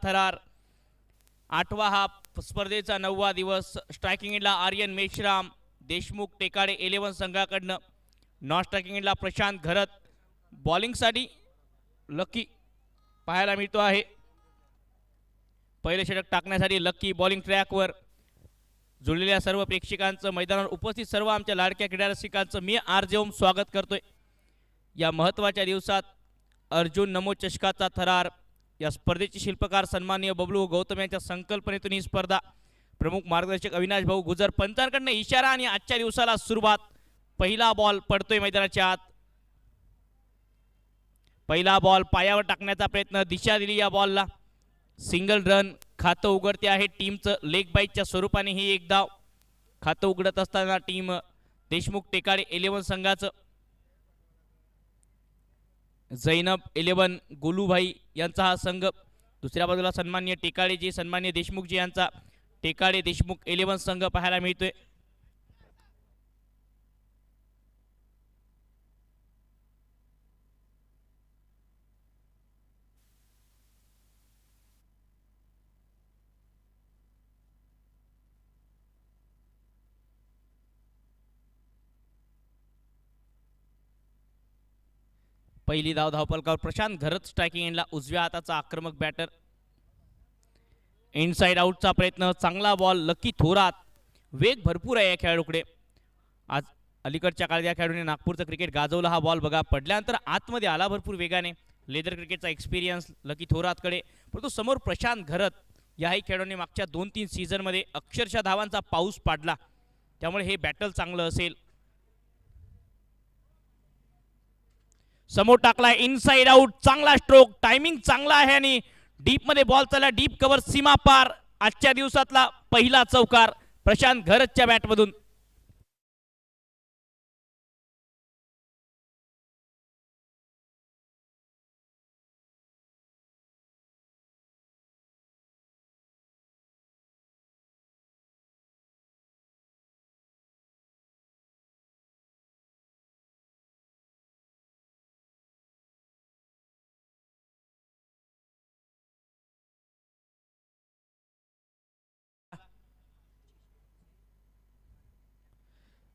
थरार. 8वा हा स्पर्धेचा 9वा दिवस. स्ट्रायकिंग एंडला आर्यन मेश्राम, देशमुख टेकाडे 11 संघाकडनं. नॉन स्ट्रायकिंग एंडला प्रशांत घरत. बॉलिंगसाठी लकी पाहायला मिळतो आहे. पहिले षटक टाकण्यासाठी लकी बॉलिंग ट्रॅकवर. जुळलेल्या सर्व प्रेक्षकांचं, मैदानावर उपस्थित सर्व आमच्या लाडक्या क्रीडा रसिकांचं मी आर.जे. ओम स्वागत करतोय. या महत्त्वाच्या दिवसात अर्जुन नमो चषकाचा थरार. या स्पर्धेचे शिल्पकार सन्माननीय बबलू गौतम यांच्या संकल्पनेतून ही स्पर्धा. प्रमुख मार्गदर्शक अविनाश भाऊ गुजर. पंचांकडनं इशारा आणि आजच्या दिवसाला सुरुवात. पहिला बॉल पडतोय मैदानाच्या आत. पहिला बॉल पायावर टाकण्याचा प्रयत्न, दिशा दिली या बॉलला. सिंगल रन खातं उघडते आहे टीमचं. लेग बाईटच्या स्वरूपाने ही एक धाव. खातं उघडत असताना टीम देशमुख टेकाडे 11 संघाचं. जैनब 11 गोलूभाई यांचा हा संघ. दुसऱ्या बाजूला सन्मान्य टेकाडेजी, सन्मान्य देशमुखजी यांचा टेकाडे देशमुख 11 संघ पाहायला मिळतोय. पहिली धाव धावपलकावर. प्रशांत घरत स्ट्रायकिंग एंडला उजव्या हाताचा आक्रमक बॅटर. इनसाइड आउटचा प्रयत्न, चांगला बॉल. लकी थोरात. वेग भरपूर आहे या खेळाडूकडे. आज अलीकडच्या काळात या खेळाडूने नागपूरचं क्रिकेट गाजवलं. हा बॉल बघा पडल्यानंतर आतमध्ये आला भरपूर वेगाने. लेदर क्रिकेटचा एक्सपिरियन्स लकी थोरातकडे. परंतु समोर प्रशांत घरत याही खेळाडूने मागच्या 2-3 सीझनमध्ये अक्षरशः धावांचा पाऊस पाडला. त्यामुळे हे बॅटल चांगलं असेल. समोर टाकलाय इनसाइड आउट. चांगला स्ट्रोक, टायमिंग चांगला आहे आणि डीप मध्ये बॉल चालला. डीप कव्हर, सीमा पार. आजच्या दिवसातला पहिला चौकार प्रशांत घरतच्या बॅटमधून.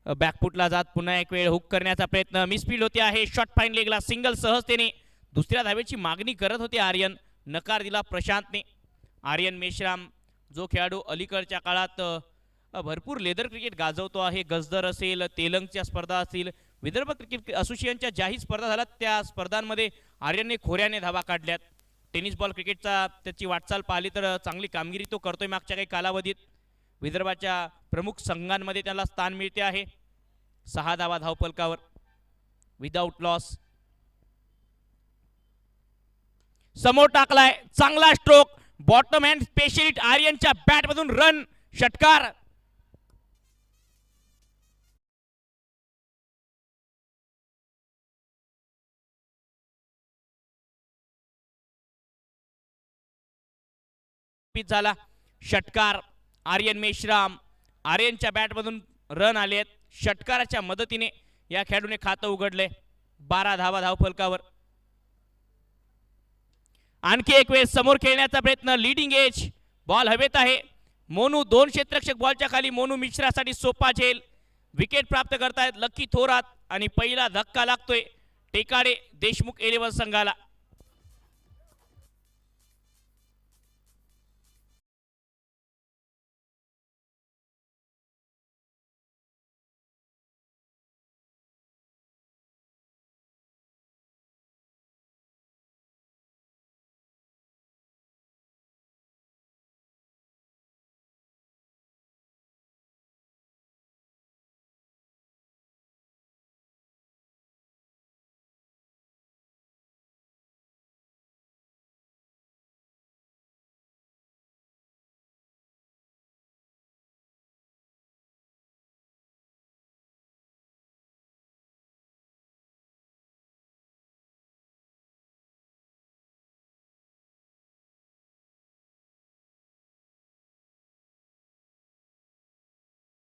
बॅकफुटला जात पुन्हा एक वेळ हुक करण्याचा प्रयत्न. मिसफील्ड होते आहे. शॉट फाईन लेगला सिंगल सहजतेने. दुसऱ्या धावेची मागणी करत होते आर्यन. नकार दिला प्रशांतने. आर्यन मेश्राम जो खेळाडू अलीकडच्या काळात भरपूर लेदर क्रिकेट गाजवतो आहे. गजदर असेल, तेलंगच्या स्पर्धा असतील, विदर्भ क्रिकेट असोसिएशनच्या ज्याही स्पर्धा झाल्यात त्या स्पर्धांमध्ये आर्यनने खोऱ्याने धावा काढल्यात. टेनिस बॉल क्रिकेटचा त्याची वाटचाल पाहिली तर चांगली कामगिरी तो करतोय मागच्या काही कालावधीत. विदर्भाच्या प्रमुख संघांमध्ये त्याला स्थान मिळते आहे. 6 धावा धावपलकावर विदाउट लॉस. समोर टाकलाय, चांगला स्ट्रोक. बॉटम हँड स्पेशलिस्ट आर्यनच्या बॅटमधून रन, षटकार. झाला षटकार. आर्यन मेश्राम, आर्यनच्या बॅटमधून रन आलेत. षटकाराच्या मदतीने या खेळाडूने खातं उघडले. 12 धावा धावफलकावर. आणखी एक वेळ समोर खेळण्याचा प्रयत्न. लीडिंग एज, बॉल हवेत आहे. मोनू 2 क्षेत्ररक्षक बॉलच्या खाली. मोनू मिश्रासाठी सोपा झेल. विकेट प्राप्त करतायत लकी थोरात आणि पहिला धक्का लागतोय टेकाडे देशमुख 11 संघाला.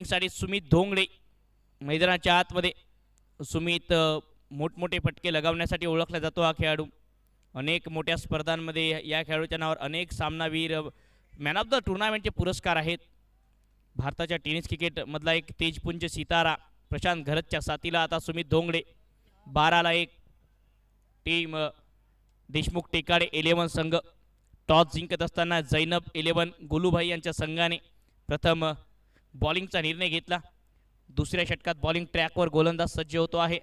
साठी सुमित धोंगडे मैदानाच्या आतमध्ये. सुमित मोठमोठे फटके लगावण्यासाठी ओळखला जातो हा खेळाडू. अनेक मोठ्या स्पर्धांमध्ये या खेळाडूच्या नावावर अनेक सामनावीर मॅन ऑफ द टुर्नामेंटचे पुरस्कार आहेत. भारताच्या टेनिस क्रिकेटमधला एक तेजपुंज सितारा प्रशांत घरतच्या साथीला आता सुमित धोंगडे. 12-1 टीम देशमुख टेकाडे 11 संघ टॉस जिंकत असताना जैनब 11 गुलूभाई यांच्या संघाने प्रथम बॉलिंगचा निर्णय घेतला. दुसऱ्या षटकात बॉलिंग ट्रॅकवर गोलंदाज सज्ज होतो आहे.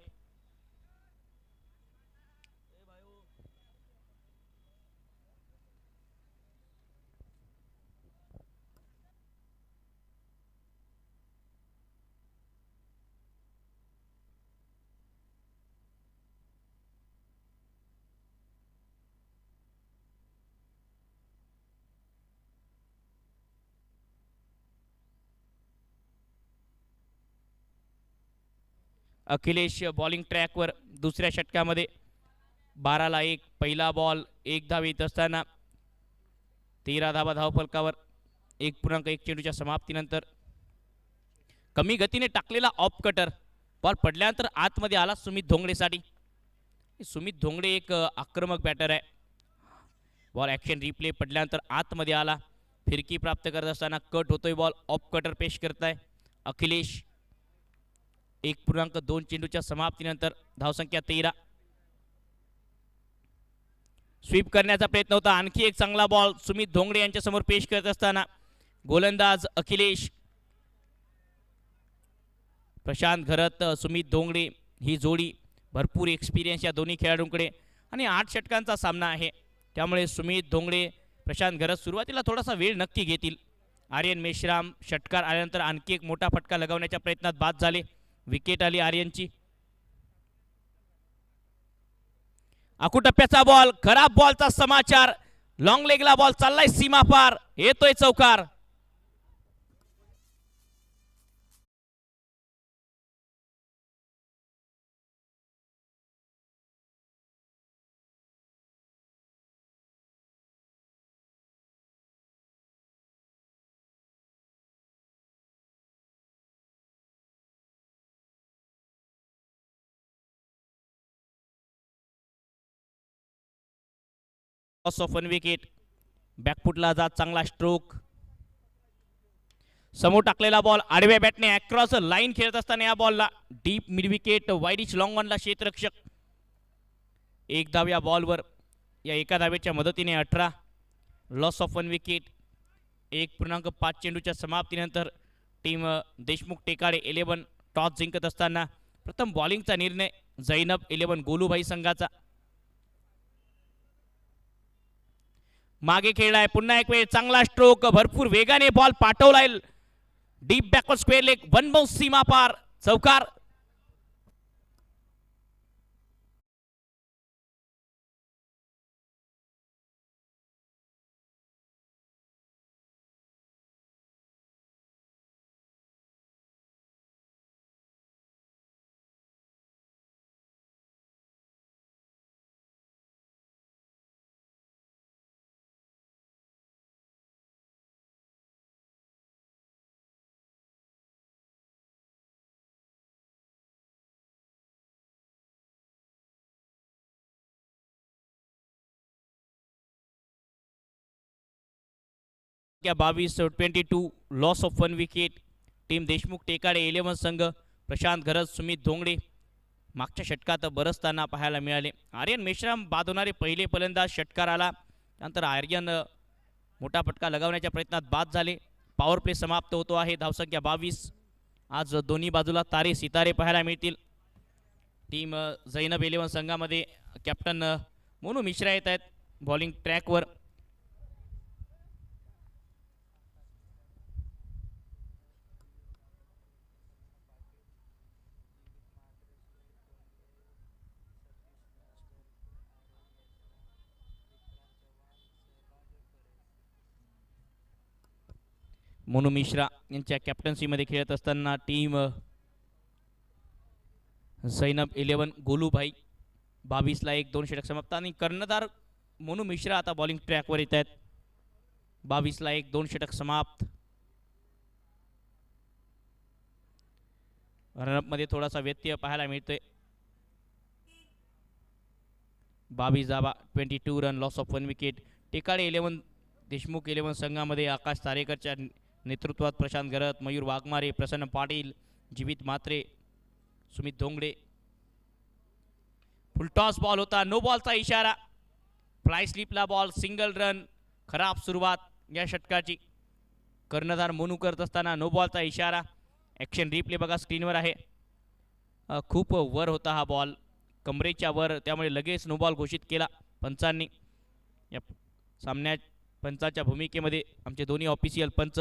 अखिलेश बॉलिंग ट्रॅकवर दुसऱ्या षटकामध्ये 12-1 पहिला बॉल 1 धाव येत असताना 13 धावा धावफलकावर 1.1 चेंडूच्या समाप्तीनंतर कमी गतीने टाकलेला ऑफ कटर बॉल पडल्यानंतर आतमध्ये आला सुमित धोंगडेसाठी. सुमित धोंगडे एक आक्रमक बॅटर आहे. बॉल ॲक्शन रिप्ले पडल्यानंतर आतमध्ये आला. फिरकी प्राप्त करत असताना कट होतोय बॉल. ऑफ कटर पेश करताय अखिलेश. 1.2 चेंडूच्या समाप्तीनंतर धावसंख्या 13. स्वीप करण्याचा प्रयत्न होता. आणखी एक चांगला बॉल सुमित धोंगडे यांच्या समोर पेश करत असताना गोलंदाज अखिलेश. प्रशांत घरत सुमित धोंगडे ही जोडी भरपूर एक्सपिरियन्स या दोन्ही खेळाडूंकडे आणि 8 षटकांचा सामना आहे. त्यामुळे सुमित धोंगडे प्रशांत घरत सुरुवातीला थोडासा वेळ नक्की घेतील. आर्यन मेश्राम षटकार आल्यानंतर आणखी एक मोठा फटका लगावण्याच्या प्रयत्नात बाद झाले. विकेट आली आर्यनची. आकुटप्प्याचा बॉल खराब बॉलचा समाचार. लॉंग लेगला बॉल चाललाय सीमा पार. येतोय चौकार. Loss of 1 wicket. बॅकफुटला जात चांगला स्ट्रोक. समोर टाकलेला बॉल आडव्या बॅटने अक्रॉस लाईन खेळत असताना या बॉलला deep mid wicket wideish long ऑनला क्षेत्ररक्षक. 1 धाव या बॉलवर. या एका धावेच्या मदतीने 18. Loss of 1 wicket. 1.5 चेंडूच्या समाप्तीनंतर टीम देशमुख टेकाडे 11 टॉस जिंकत असताना प्रथम बॉलिंगचा निर्णय जैनब 11 गोलूभाई संघाचा. मागे खेळलाय पुन्हा एक वेळ चांगला स्ट्रोक. भरपूर वेगाने बॉल पाठवलाय deep backward square leg. 1 bounce सीमा पार. चौकार. या 22 loss of 1 wicket. Team Deshmukh Tekade 11 संघ प्रशांत घरत सुमित धोंगडे मागच्या षटकात बरसताना पाहायला मिळाले. आर्यन मेश्राम बाद होणारे पहिले फलंदाज. षटकार आला त्यानंतर आर्यन मोठा फटका लगावण्याच्या प्रयत्नात बाद झाले. पॉवर प्ले समाप्त होतो आहे. धावसंख्या 22. आज दोन्ही बाजूला तारे सितारे पाहायला मिळतील. टीम जैनब 11 संघामध्ये कॅप्टन मोनू मिश्रा येत आहेत बॉलिंग ट्रॅकवर. मोनू मिश्रा यांच्या कॅप्टन्सीमध्ये खेळत असताना टीम जैनब 11 गोलूभाई 22ला 1-2 षटक समाप्त आणि कर्णधार मोनू मिश्रा आता बॉलिंग ट्रॅकवर येत आहेत. 22ला 1-2 षटक समाप्त. रनअपमध्ये थोडासा व्यत्यय पाहायला मिळतोय. 22 धावा, 22 run, loss of 1 wicket. Tekade 11 Deshmukh 11 संघामध्ये आकाश तारेकरच्या नेतृत्वात प्रशांत घरत, मयूर वाघमारे, प्रसन्न पाटील, जीवित म्हात्रे, सुमित धोंगडे. फुलटॉस बॉल होता, नो बॉलचा इशारा. फ्लाय स्लिपला बॉल, सिंगल रन. खराब सुरुवात या षटकाची. कर्णधार मोनू करत असताना नो बॉलचा इशारा. ॲक्शन रिप्ले बघा स्क्रीनवर आहे. खूप वर होता हा बॉल, कमरेच्या वर, त्यामुळे लगेच नो बॉल घोषित केला पंचांनी. या सामन्यात पंचाच्या भूमिकेमध्ये आमचे दोन्ही ऑफिशियल पंच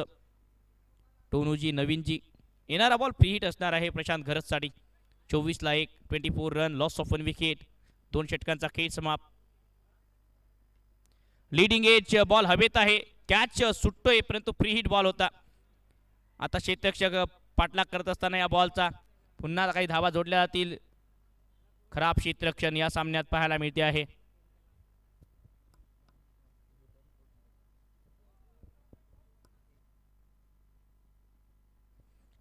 टोनूजी, नवीनजी. येणारा बॉल फ्री हिट असणार आहे प्रशांत घरतसाठी. 24ला 1, 24 रन, लॉस ऑफ 1 विकेट. 2 षटकांचा खेळ समाप्त. लीडिंग एज बॉल हवेत आहे, कॅच सुटतोय परंतु फ्री हिट बॉल होता. आता क्षेत्ररक्षक पाठलाग करत असताना या बॉलचा पुन्हा काही धावा जोडल्या जातील. खराब क्षेत्ररक्षण या सामन्यात पाहायला मिळते आहे.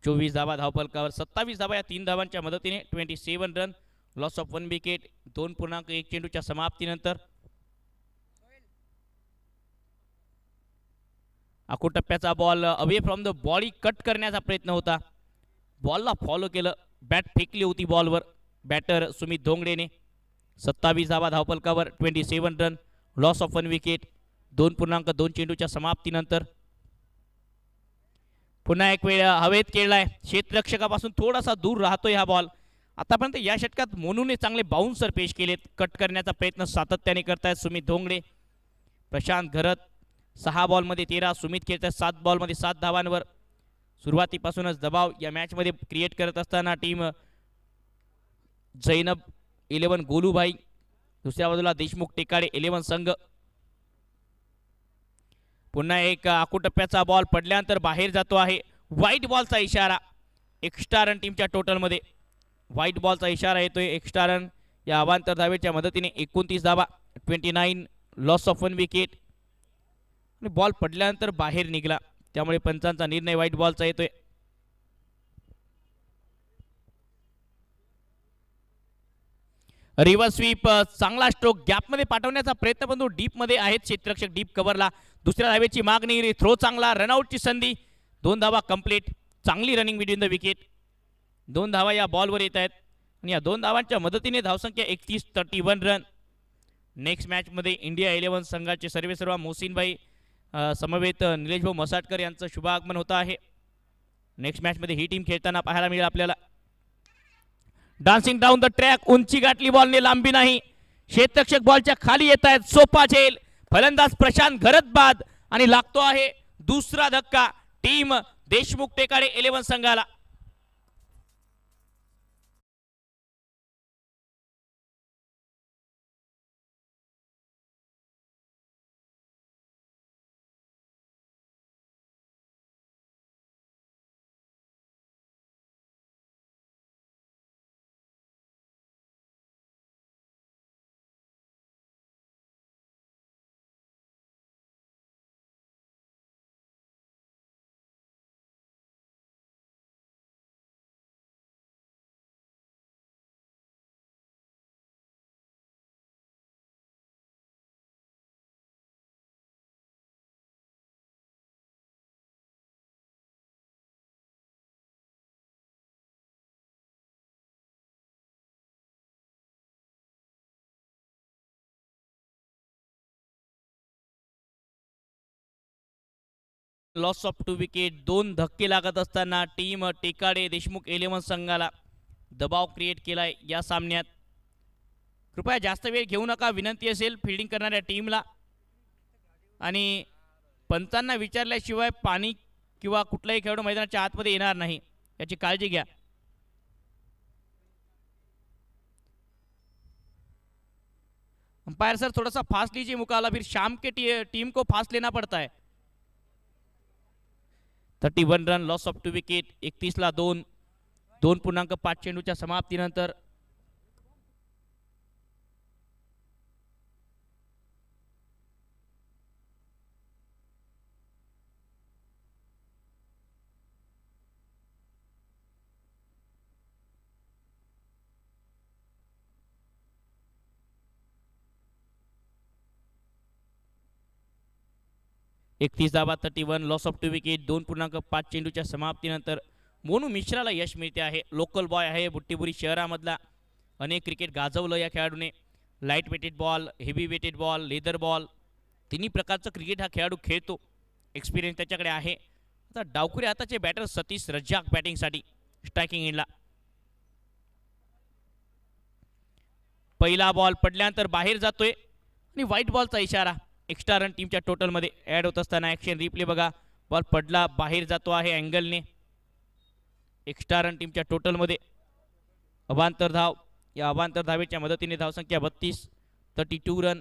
चोवीस धावा धावफलकावर, 27 धावा या 3 धावांच्या मदतीने. 27 रन, लॉस ऑफ 1 विकेट. 2.1 चेंडूच्या समाप्तीनंतर आकुटप्प्याचा ball away from the body cut करण्याचा प्रयत्न होता. बॉलला फॉलो केलं, बॅट फेकली होती बॉलवर बॅटर सुमित धोंगडेने. 27 धावा धावफलकावर, 27 रन, लॉस ऑफ 1 विकेट. 2.2 चेंडूच्या समाप्तीनंतर पुन्हा एक वेळ हवेत खेळलाय. क्षेत्ररक्षकापासून थोडासा दूर राहतोय हा बॉल. आतापर्यंत या षटकात मोनूने चांगले बाउन्सर पेश केलेत. कट करण्याचा प्रयत्न सातत्याने करतायत सुमित धोंगडे. प्रशांत घरत 6 बॉलमध्ये 13, सुमित खेळतात 7 बॉलमध्ये 7 धावांवर. सुरुवातीपासूनच दबाव या मॅचमध्ये क्रिएट करत असताना टीम जैनब 11 गोलूभाई, दुसऱ्या बाजूला देशमुख टेकाडे 11 संघ. पुन्हा एक आकुटप्प्याचा बॉल पडल्यानंतर बाहेर जातो आहे. व्हाईट बॉलचा इशारा. एक्स्ट्रा रन टीमच्या टोटलमध्ये व्हाईट बॉलचा इशारा येतोय. एक्स्ट्रा रन या अवांतर धावेच्या मदतीने 29 धावा, 29, लॉस ऑफ 1 विकेट. आणि बॉल पडल्यानंतर बाहेर निघाला, त्यामुळे पंचांचा निर्णय व्हाईट बॉलचा येतोय. रिव्हर्स स्वीप, चांगला स्ट्रोक गॅपमध्ये पाठवण्याचा प्रयत्न, पण तो डीपमध्ये आहेत क्षेत्ररक्षक, डीप कव्हरला. दुसऱ्या धावेची मागणी, थ्रो चांगला, रनआउटची संधी. 2 धावा कंप्लीट. चांगली रनिंग बिटवीन द विकेट. 2 धावा या बॉलवर येत आहेत आणि या 2 धावांच्या मदतीने धावसंख्या 31, 31 रन. नेक्स्ट मॅचमध्ये इंडिया 11 संघाचे सर्वेसर्वा मोहसिनभाई समवेत निलेश भाऊ मसाटकर यांचं शुभागमन होतं आहे. नेक्स्ट मॅचमध्ये ही टीम खेळताना पाहायला मिळेल आपल्याला. डान्सिंग डाऊन द ट्रॅक, उंची गाठली बॉलने, लांबी नाही. क्षेत्ररक्षक बॉलच्या खाली येत आहेत. सोपा झेल. फलंदाज प्रशांत घरत बाद आणि लागतो आहे दुसरा धक्का टीम देशमुख टेकाडे 11 संघाला. Loss of 2 wicket. 2 धक्के लागत असताना टीम टेकाडे देशमुख 11 संघाला दबाव क्रिएट केलाय या सामन्यात. कृपया जास्त वेळ घेऊ नका, विनंती असेल फिल्डिंग करणाऱ्या टीमला. आणि पंचांना विचारल्याशिवाय पाणी किंवा कुठलाही खेळाडू मैदानाच्या आतमध्ये येणार नाही, याची काळजी घ्या. अंपायर सर, थोड़ा सा फास्ट लीजिए मुकाबला, फिर शाम के टीम को फास्ट लेना पड़ता है. 31 रन, लॉस ऑफ 2 विकेट. 31ला 2, 2.5 चेंडूच्या समाप्तीनंतर 31 धावा 31 लॉस ऑफ 2 विकेट. 2.5 चेंडूच्या समाप्तीनंतर मोनू मिश्राला यश मिळते आहे. लोकल बॉय आहे बुट्टीपुरी शहरामधला. अनेक क्रिकेट गाजवलं या खेळाडूने. Light weighted ball, heavy weighted ball, leather ball तिन्ही प्रकारचं क्रिकेट हा खेळाडू खेळतो. एक्सपिरियन्स त्याच्याकडे आहे. आता डावखुरी हाताचे बॅटर सतीश रज्जाक बॅटिंगसाठी स्ट्रायकिंग एंडला. पहिला बॉल पडल्यानंतर बाहेर जातोय आणि व्हाईट बॉलचा इशारा. एक्स्ट्रा रन टीमच्या टोटलमध्ये ॲड होत असताना ॲक्शन रिप्ले बघा. बॉल पडला बाहेर जातो आहे अँगलने. एक्स्ट्रा रन टीमच्या टोटलमध्ये. अवांतर धाव. या अवांतर धावेच्या मदतीने धावसंख्या 32. 32 रन.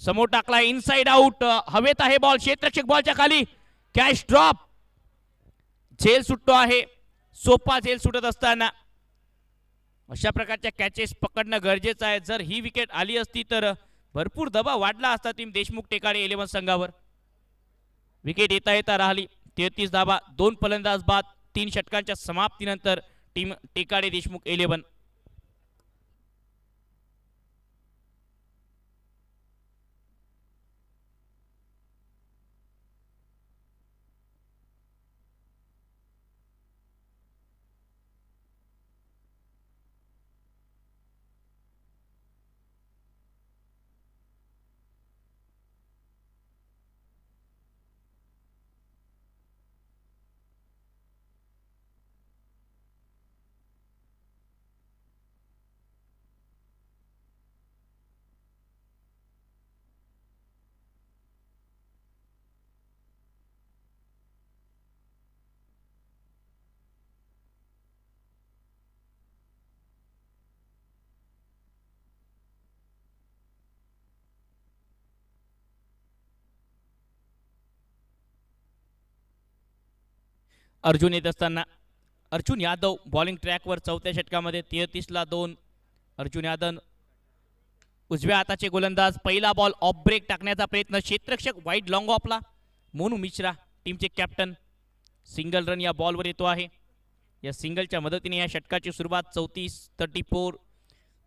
समोर टाकला इनसाइड आउट. हवेत आहे बॉल. क्षेत्ररक्षक बॉलच्या खाली. Catch drop. झेल सुटतो आहे. सोपा झेल सुटत असताना अशा प्रकारच्या कॅचेस पकडणं गरजेचं आहे. जर ही विकेट आली असती तर भरपूर दबाव वाढला असता टीम देशमुख टेकाडे 11 संघावर. विकेट येता येता राहिली. 33 धावा 2 फलंदाज बाद. 3 षटकांच्या समाप्तीनंतर टीम टेकाडे देशमुख 11. अर्जुन येत असताना अर्जुन यादव बॉलिंग ट्रॅकवर 4थ्या षटकामध्ये. 33 ला 2. अर्जुन यादव उजव्या हाताचे गोलंदाज. पहिला बॉल ऑफ ब्रेक टाकण्याचा प्रयत्न. क्षेत्ररक्षक वाईड लॉंग ऑफला. मोनू मिश्रा टीमचे कॅप्टन. सिंगल रन या बॉलवर येतो आहे. या सिंगलच्या मदतीने या षटकाची सुरुवात. 34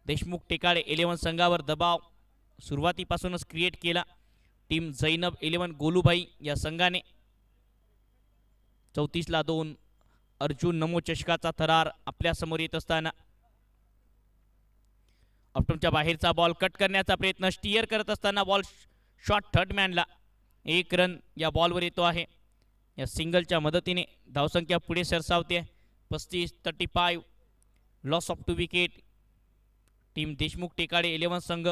देशमुख टेकाडे 11 संघावर दबाव सुरुवातीपासूनच क्रिएट केला टीम जैनब 11 गोलूभाई या संघाने. 34 ला 2. अर्जुन नमो चषकाचा थरार आपल्या समोर येत असताना ऑप्टमच्या बाहेरचा बॉल कट करण्याचा प्रयत्न. स्टियर करत असताना बॉल शॉट थर्ड मॅनला. 1 रन या बॉलवर येतो आहे. या सिंगलच्या मदतीने धावसंख्या पुढे सरसावते. 35 loss of 2 wicket. Team Deshmukh Tekade 11 संघ.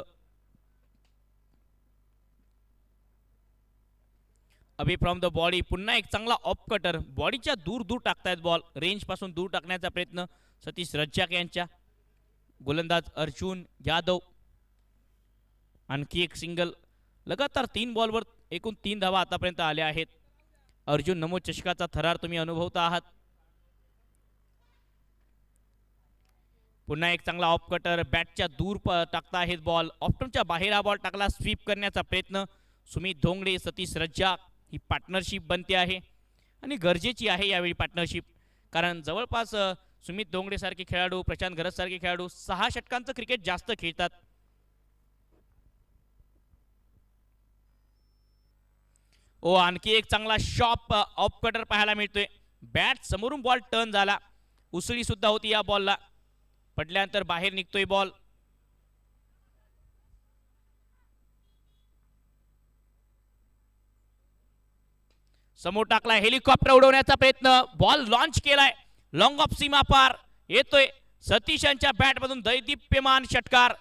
Away from the body. पुन्हा एक चांगला ऑफ कटर. बॉडीच्या दूर दूर टाकतायत बॉल. रेंज पासून दूर टाकण्याचा प्रयत्न सतीश रज्जाक यांच्या. गोलंदाज अर्जुन यादव. आणखी एक सिंगल. लगातार 3 बॉलवर एकूण 3 धावा आतापर्यंत आल्या आहेत. अर्जुन नमो चषकाचा थरार तुम्ही अनुभवता आहात. पुन्हा एक चांगला ऑफ कटर. बॅटच्या दूर टाकता आहेत बॉल. ऑप्टमच्या बाहेर हा बॉल टाकला. स्वीप करण्याचा प्रयत्न. सुमित धोंगडे सतीश रज्जाक ही पार्टनरशिप बनते आहे आणि गरजेची आहे यावेळी पार्टनरशिप. कारण जवळपास सुमित धोंगडे सारखे खेळाडू, प्रशांत घरत सारखे खेळाडू 6 षटकांचं क्रिकेट जास्त खेळतात. आणखी एक चांगला शॉप ऑफ कटर पाहायला मिळतोय. बॅट समोरून बॉल टर्न झाला. उसळी सुद्धा होती या बॉलला. पडल्यानंतर बाहेर निघतोय बॉल. समोर टाकला. हेलिकॉप्टर उडवण्याचा प्रयत्न. बॉल लॉन्च केलाय. लॉंग ऑफ सीमा पार येतोय. सतीश यांच्या बॅटमधून दैदिप्यमान षटकार.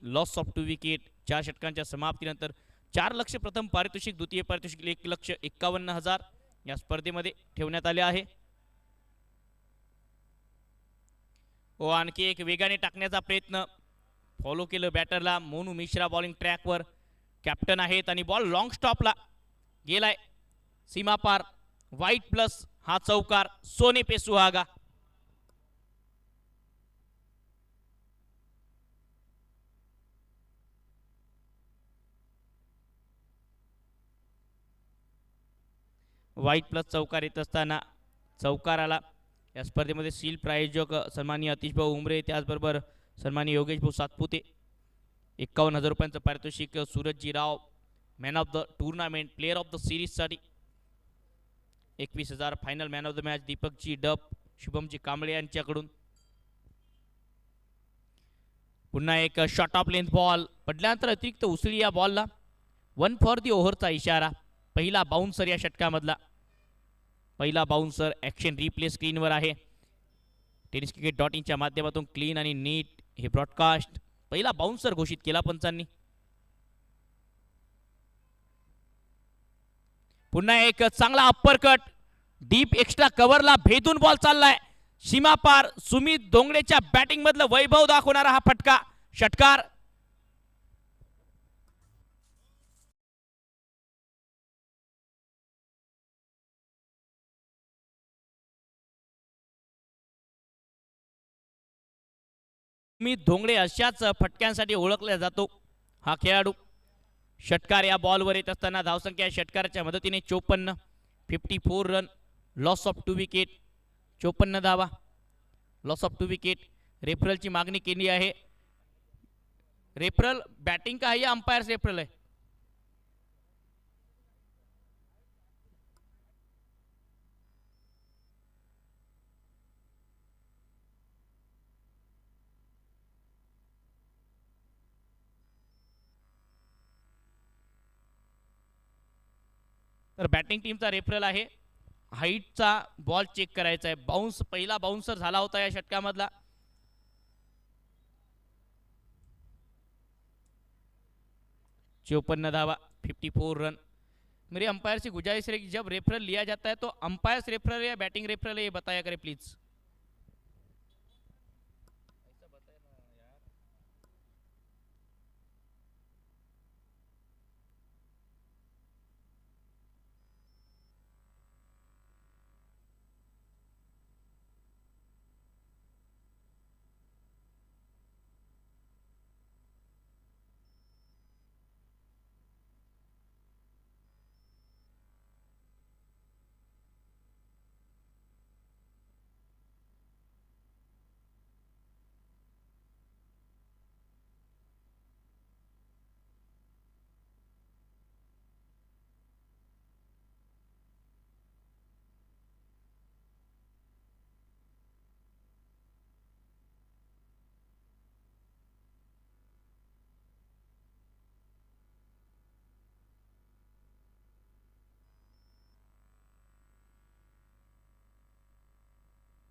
Loss of 2 wicket. 4 षटकांच्या समाप्तीनंतर 4 लक्ष प्रथम पारितोषिक, द्वितीय पारितोषिक 1,51,000 या स्पर्धेमध्ये ठेवण्यात आले आहे. व आणखी एक वेगाने टाकण्याचा प्रयत्न फॉलो केलं बॅटरला. मोनू मिश्रा बॉलिंग ट्रॅकवर कॅप्टन आहेत आणि बॉल लॉंग स्टॉपला गेलाय सीमापार. वाईट प्लस हा चौकार, सोने पे सुहागा. वाईट प्लस चौकार येत असताना चौकाराला या स्पर्धेमध्ये सील प्रायोजक सन्माननीय अतिशभाऊ उमरे, त्याचबरोबर सन्माननीय योगेश भाऊ सातपुते. 51,000 रुपयांचं पारितोषिक सूरजजी Rao man of the tournament, player of the सिरीजसाठी. 21,000 final man of the match दीपकजी डब, शुभमजी कांबळे यांच्याकडून. पुन्हा एक शॉट ऑफ लेंथ बॉल पडल्यानंतर अतिरिक्त उसळी या बॉलला. 1 फॉर दी ओव्हरचा इशारा. पहिला बाउन्सर या षटकामधला. पहिला बाउन्सर ॲक्शन रिप्ले स्क्रीनवर आहे. tenniscricket.in च्या माध्यमातून क्लीन आणि नीट हे ब्रॉडकास्ट. पहिला बाउन्सर घोषित केला पंचांनी. पुन्हा एक चांगला अप्परकट डीप एक्स्ट्रा कव्हरला भेदून बॉल चाललाय सीमापार. सुमित दोंगडेच्या बॅटिंग मधलं वैभव दाखवणारा हा फटका षटकार. सुमित धोंगडे अशाच फटक्यांसाठी ओळखला जातो हा खेळाडू. षटकार या बॉलवर येत असताना धावसंख्या षटकाराच्या मदतीने 54. 54 रन, लॉस ऑफ 2 विकेट. 54 धावा, लॉस ऑफ 2 विकेट. रेफरलची मागणी केली आहे. रेफरल बॅटिंग का आहे या अंपायर्स रेफरल आहे? तर बॅटिंग टीमचा रेफरल आहे. हाईटचा बॉल चेक करायचा आहे. बाउन्स, पहिला बाउन्सर झाला होता या षटकामधला. चौपन्न धावा, 54 रन. मेरी अंपायर से गुजारिश है कि जब रेफरल लिया जाता है तो अंपायर्स रेफरल या बैटिंग रेफरल है ये बताया करें प्लीज.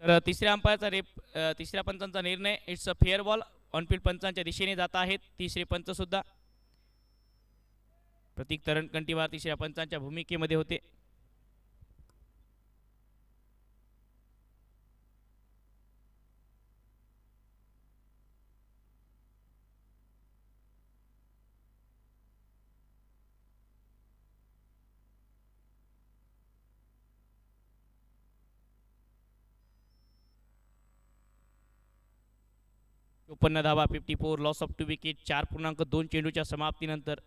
तर तिसऱ्या पंचांचा निर्णय, it's a fair ball. On field पंचांच्या दिशेने जात आहेत तिसरे पंच सुद्धा. प्रतीक तरणकंटीवार तिसऱ्या पंचांच्या भूमिकेमध्ये होते. चौपन्न धावा, 54, लॉस ऑफ 2 विकेट. 4.2 चेंडूच्या समाप्तीनंतर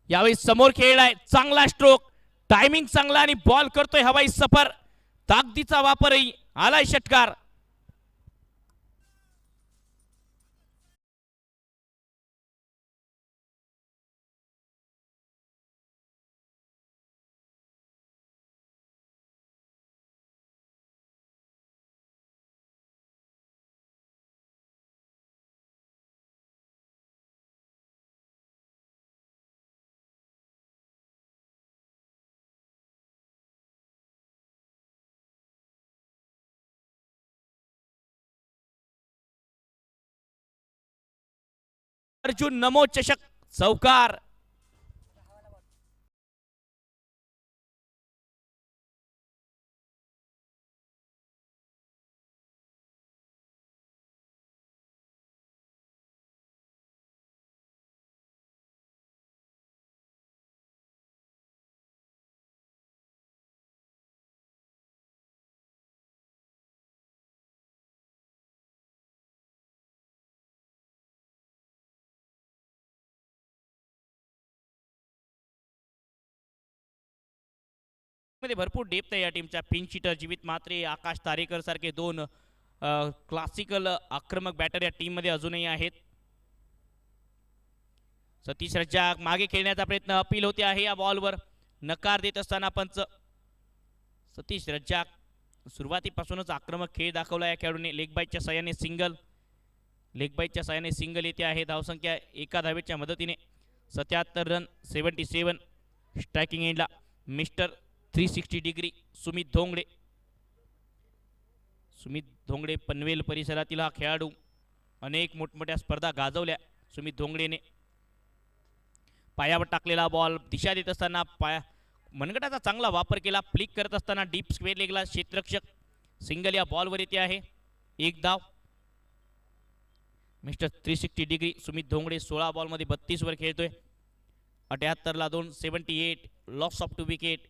यावेळी समोर खेळलाय, चांगला स्ट्रोक, टायमिंग चांगला आणि बॉल करतोय हवाई सफर. ताकदीचा वापरही आलाय षटकार. अर्जुन नमो चषक चौकार. मध्ये भरपूर डेप्थ आहे या टीमच्या. पिंच हिटर जीवित म्हात्रे, आकाश तारेकर सारखे दोन क्लासिकल आक्रमक बॅटर या टीम मध्ये अजूनही आहेत. सतीश रज्जाक मागे खेळण्याचा प्रयत्न, अपील होते आहे या बॉलवर, नकार देत असताना पंच. सतीश रज्जाक सुरुवातीपासूनच आक्रमक खेळ दाखवला या खेळाडूने. लेग बाईटच्या साह्याने सिंगल, लेग बाईटच्या साह्याने सिंगल येते आहे. धावसंख्या एका धावेच्या मदतीने 77 रन 77. स्ट्रायकिंग एंडला मिस्टर 360 डिग्री सुमित धोंगडे. सुमित धोंगडे पनवेल परिसरातील हा खेळाडू, अनेक मोठमोठ्या स्पर्धा गाजवल्या सुमित धोंगडेने. पायावर टाकलेला बॉल दिशा देत असताना मनगटाचा चांगला वापर केला. फ्लिक करत असताना डीप स्क्वेअर लेगला क्षेत्ररक्षक सिंगल या बॉलवर येते आहे. एक धाव. मिस्टर 360 डिग्री सुमित धोंगडे 16 बॉलमध्ये 32 वर खेळतोय. 78 ला 2, 78. Loss of 2 wicket.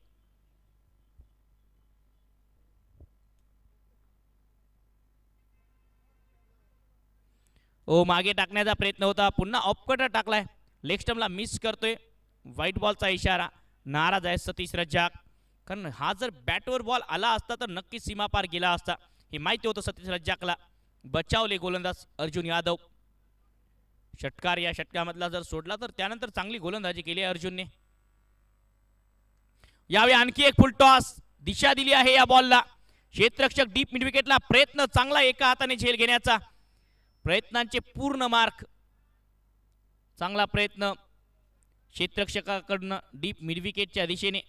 ओ मागे टाकण्याचा प्रयत्न होता, पुन्हा ऑफकटर टाकलाय, लेग स्टंपला मिस करतोय. व्हाईट बॉलचा इशारा. नाराज आहे सतीश रज्जाक, कारण हा जर बॅटवर बॉल आला असता तर नक्कीच सीमापार गेला असता, हे माहिती होतं सतीश रज्जाकला. बचावले गोलंदाज अर्जुन यादव. षटकार या षटकामधला जर सोडला तर त्यानंतर चांगली गोलंदाजी केली आहे अर्जुनने. यावेळी आणखी एक फुल टॉस, दिशा दिली आहे या बॉलला. क्षेत्ररक्षक डीप मिड विकेटला, प्रयत्न चांगला एका हाताने झेल घेण्याचा, प्रयत्नांचे पूर्ण मार्क. चांगला प्रयत्न क्षेत्ररक्षकाकडनं डीप मिड विकेटच्या दिशेने.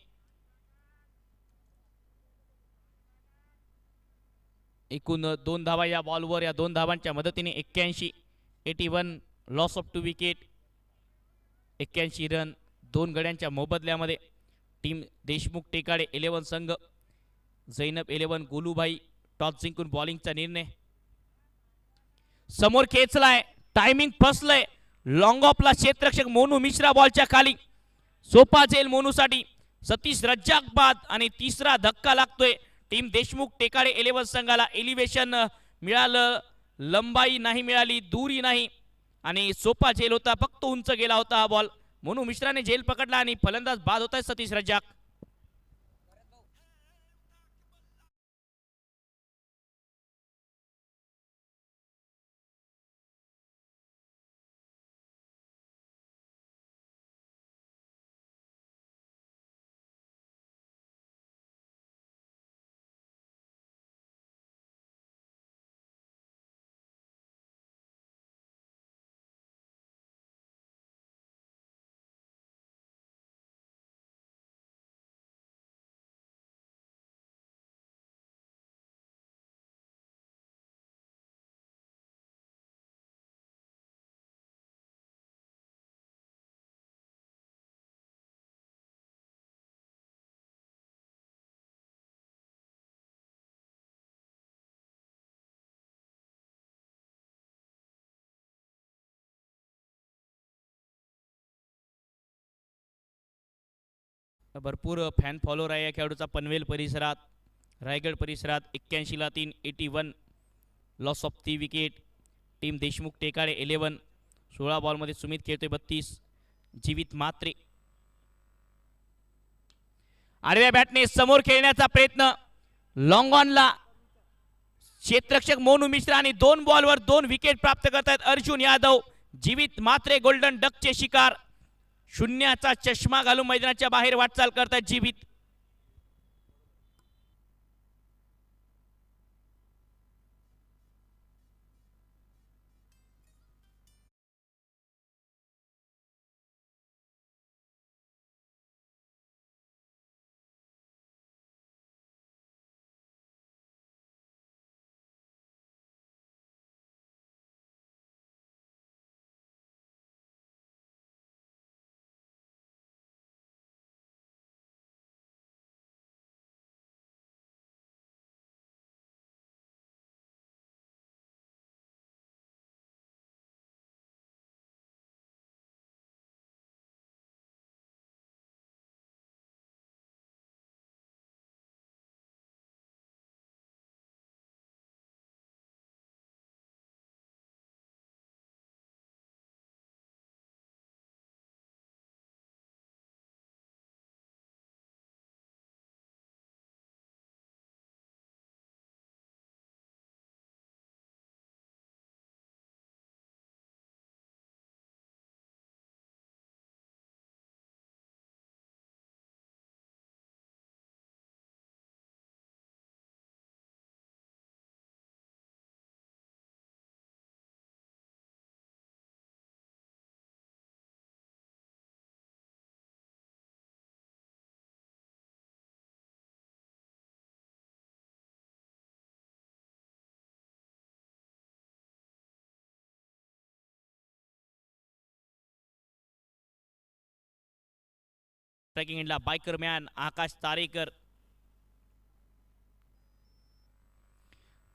एकूण 2 धावा या बॉलवर. या 2 धावांच्या मदतीने 81. 81. Loss of 2 wicket. 81 रन 2 गड्यांच्या मोबदल्यामध्ये. टीम देशमुख टेकाडे 11 संघ, झैनब 11 गोलूभाई टॉस जिंकून बॉलिंगचा निर्णय. समोर खेचलाय, टायमिंग फसलंय. लॉंग ऑफला क्षेत्ररक्षक मोनू मिश्रा बॉलच्या खाली. सोपा झेल मोनूसाठी. सतीश रज्जाक बाद आणि तिसरा धक्का लागतोय टीम देशमुख टेकाडे 11 संघाला. एलिव्हेशन मिळालं, लंबाई नाही मिळाली, दूरी नाही आणि सोपा झेल होता, फक्त उंच गेला होता हा बॉल. मोनू मिश्राने झेल पकडला आणि फलंदाज बाद होत आहे सतीश रज्जाक. भरपूर फॅन फॉलोअर आहे या खेळाडूचा पनवेल परिसरात, रायगड परिसरात. 81 ला 3. 81. Loss of 3 wicket. Team Deshmukh Tekade 11. 16 बॉलमध्ये सुमित खेळतोय 32. जीवित म्हात्रे. आडव्या बॅटने समोर खेळण्याचा प्रयत्न, लॉंग ऑनला क्षेत्ररक्षक मोनू मिश्रा आणि 2 बॉलवर 2 विकेट प्राप्त करतायत अर्जुन यादव. जीवित म्हात्रे गोल्डन डकचे शिकार. शून्याचा चष्मा घालून मैदानाच्या बाहेर वाटचाल करतायत जीवित. स्ट्रायकिंग एंडला बायकर मॅन आकाश तारेकर.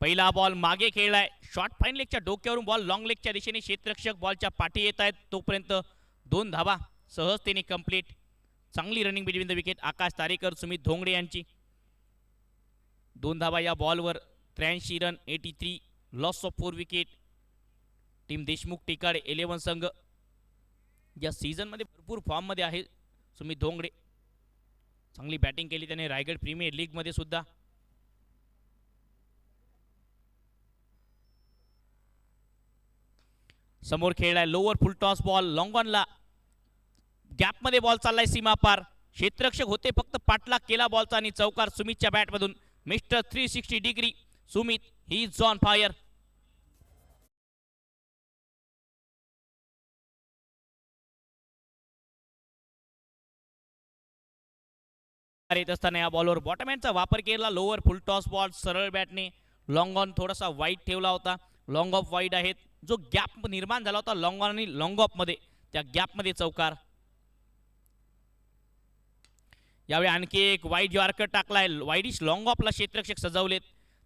पहिला बॉल मागे खेळलाय, शॉर्ट फाईन लेगच्या डोक्यावरून बॉल लॉंग लेगच्या दिशेने क्षेत्ररक्षक बॉलच्या पाठी येत आहेत, तोपर्यंत 2 धावा सहजतेने कंप्लीट. चांगली रनिंग बिटवीन द विकेट आकाश तारेकर सुमित धोंगडे यांची. 2 धावा या बॉलवर. 83 run 83 loss of 4 wicket. Team Deshmukh Tekade 11 संघ या सीझनमध्ये भरपूर फॉर्ममध्ये आहे. सुमित धोंगडे चांगली बॅटिंग केली त्याने रायगड प्रीमियर लीगमध्ये सुद्धा. समोर खेळलाय lower full toss ball long ऑनला, गॅपमध्ये बॉल चाललाय सीमा पार. क्षेत्ररक्षक होते फक्त पाठलाग केला बॉलचा आणि चौकार सुमितच्या बॅटमधून. Mister 360 degree Sumit he is on fire. येत असताना या बॉलवर बॉटमहॅनचा वापर केला. लोअर फुल टॉस बॉल सरळ बॅटने लॉंग ऑन थोडासा वाईड ठेवला होता. लॉंग ऑफ वाईड आहेत, जो गॅप निर्माण झाला होता लॉंग ऑन आणि लॉंग ऑफ मध्ये, त्या गॅपमध्ये चौकार. यावेळी आणखी एक वाईड यॉर्कर टाकलाय, वाईडिश लॉंग ऑफला क्षेत्ररक्षक सजवलेत,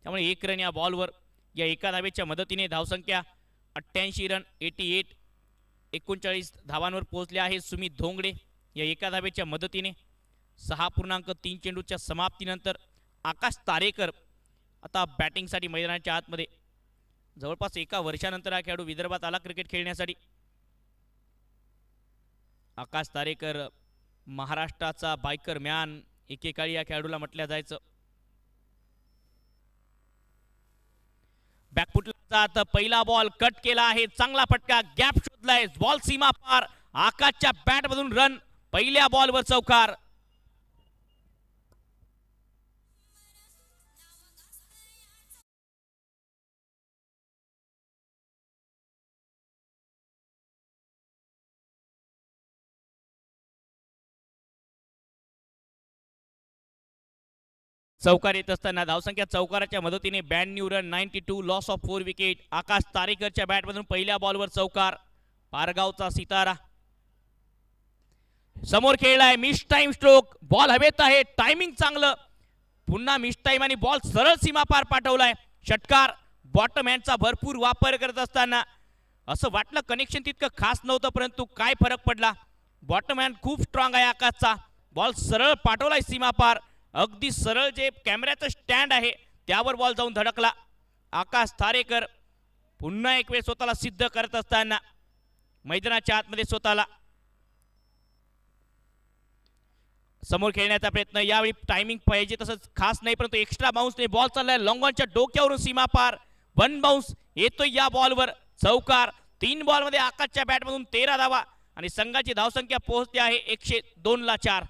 त्यामुळे 1 रन या बॉलवर. या एका धावेच्या मदतीने धावसंख्या 88 रन 88 39 धावांवर पोहोचले आहे सुमित धोंगडे. या एका धावेच्या मदतीने 6.3 चेंडूच्या समाप्तीनंतर आकाश तारेकर आता बॅटिंगसाठी मैदानाच्या आतमध्ये. जवळपास 1 वर्षानंतर हा खेळाडू विदर्भात आला क्रिकेट खेळण्यासाठी. आकाश तारेकर महाराष्ट्राचा बायकर मॅन एकेकाळी या खेळाडूला म्हटल्या जायचं. बॅकफुटला जात पहिला बॉल कट केला आहे, चांगला फटका, गॅप शोधलाय, बॉल सीमा पार. आकाशच्या बॅटमधून रन, पहिल्या बॉलवर चौकार. चौकार येत असताना धावसंख्या चौकाराच्या मदतीने 92 रन 92 लॉस ऑफ 4 विकेट. आकाश तारेकरच्या बॅटमधून पहिल्या बॉलवर चौकार. पारगावचा सितारा समोर खेळलाय, मिस टाइम स्ट्रोक, बॉल हवेत आहे, टायमिंग चांगलं, पुन्हा मिस टाइम आणि बॉल सरळ सीमा पार पाठवलाय. षटकार. बॉटम हँडचा भरपूर वापर करत असताना असं वाटलं कनेक्शन तितकं खास नव्हतं, परंतु काय फरक पडला. बॉटम हँड खूप स्ट्रॉंग आहे आकाशचा. बॉल सरळ पाठवलाय सीमा पार, अगदी सरळ जे कॅमेऱ्याचं स्टँड आहे त्यावर बॉल जाऊन धडकला. आकाश तारेकर पुन्हा एक वेळ स्वतःला सिद्ध करत असताना मैदानाच्या आतमध्ये स्वतःला. समोर खेळण्याचा प्रयत्न, यावेळी टायमिंग पाहिजे तसंच खास नाही, परंतु एक्स्ट्रा बाउन्सने बॉल चाललाय लॉंगॉनच्या डोक्यावरून सीमा पार. 1 बाउन्स येतोय या बॉलवर, चौकार. 3 बॉलमध्ये आकाशच्या बॅटमधून 13 धावा आणि संघाची धावसंख्या पोहोचते आहे 102 ला 4.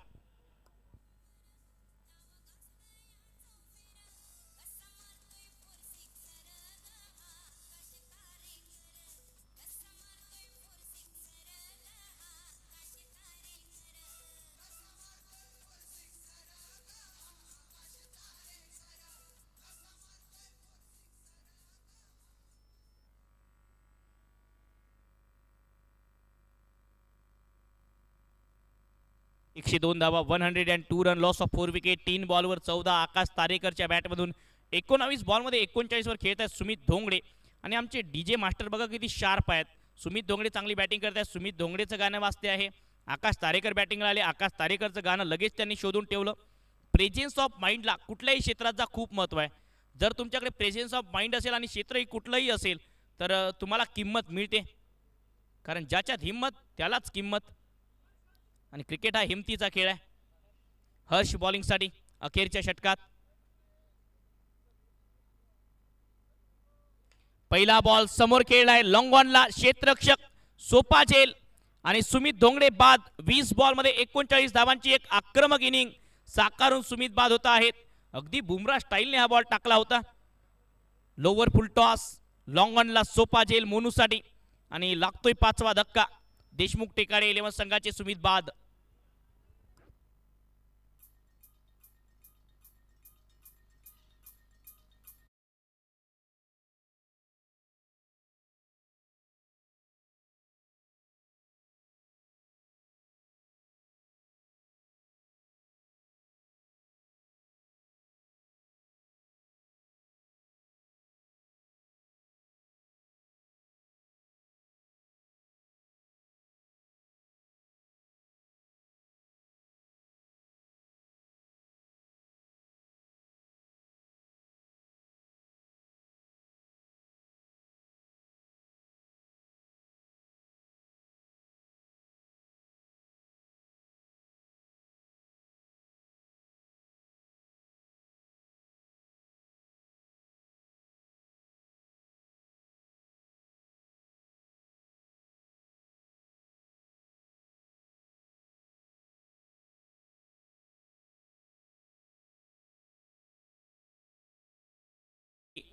एकशे 2 धावा 102 रन लॉस ऑफ 4 विकेट. 3 बॉलवर 14 आकाश तारेकरच्या बॅटमधून. 19 बॉलमध्ये 39 वर खेळत आहेत सुमित धोंगडे. आणि आमचे डीजे मास्टर बघा किती शार्प आहेत. सुमित धोंगडे चांगली बॅटिंग करत आहेत. सुमित धोंगडेचं गाणं वाजते आहे. आकाश तारेकर बॅटिंगला आले. आकाश तारेकरचं गाणं लगेच त्यांनी शोधून ठेवलं. प्रेझेन्स ऑफ माइंडला कुठल्याही क्षेत्राचा खूप महत्त्व आहे. जर तुमच्याकडे प्रेझेन्स ऑफ माइंड असेल आणि क्षेत्रही कुठलंही असेल तर तुम्हाला किंमत मिळते, कारण ज्याच्यात हिंमत त्यालाच किंमत. आणि क्रिकेट हा हिमतीचा खेळ आहे. हर्ष बॉलिंगसाठी अखेरच्या षटकात. पहिला बॉल समोर खेळलाय लॉंग ऑनला, क्षेत्ररक्षक सोपा झेल आणि सुमित धोंगडे बाद. 20 बॉलमध्ये 39 धावांची एक आक्रमक इनिंग साकारून सुमित बाद होता आहेत. अगदी बुमराह स्टाईलने हा बॉल टाकला होता. लोअर फुल टॉस लॉंग ऑनला सोपा झेल मोनूसाठी आणि लागतोय 5वा धक्का. देशमुख टेकाडे 11 संघाचे सुमित बाद.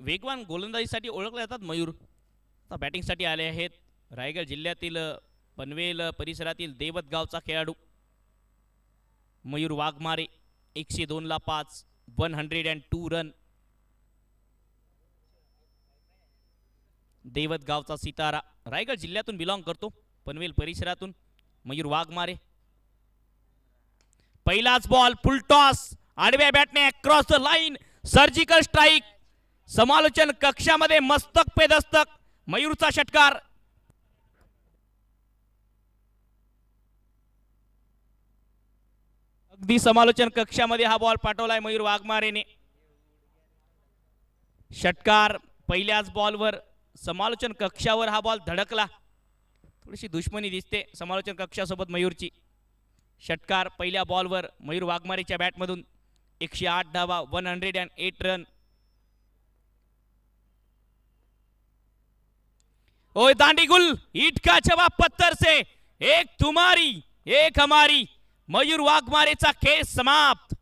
वेगवान गोलंदाजीसाठी ओळखले जातात मयूर. आता बॅटिंगसाठी आले आहेत रायगड जिल्ह्यातील पनवेल परिसरातील देवत गावचा खेळाडू मयूर वाघमारे. 102ला 5, 102 रन. देवत गावचा सितारा रायगड जिल्ह्यातून बिलॉंग करतो, पनवेल परिसरातून मयूर वाघमारे. पहिलाच बॉल फुल टॉस, आडव्या बॅटने across the line, surgical strike. समालोचन कक्षामध्ये मस्तक पे दस्तक, मयूरचा षटकार. अगदी समालोचन कक्षामध्ये हा बॉल पाठवलाय मयूर वाघमारेने. षटकार पहिल्याच बॉलवर समालोचन कक्षावर हा बॉल धडकला. थोडीशी दुश्मनी दिसते समालोचन कक्षासोबत मयूरची. षटकार पहिल्या बॉलवर मयूर वाघमारेच्या बॅटमधून. 108 धावा, 108 रन. ओए दांडीगुल, ईट का जवाब पत्थर से, एक तुम्हारी एक हमारी. मयूर वाघमारेचा खेळ समाप्त.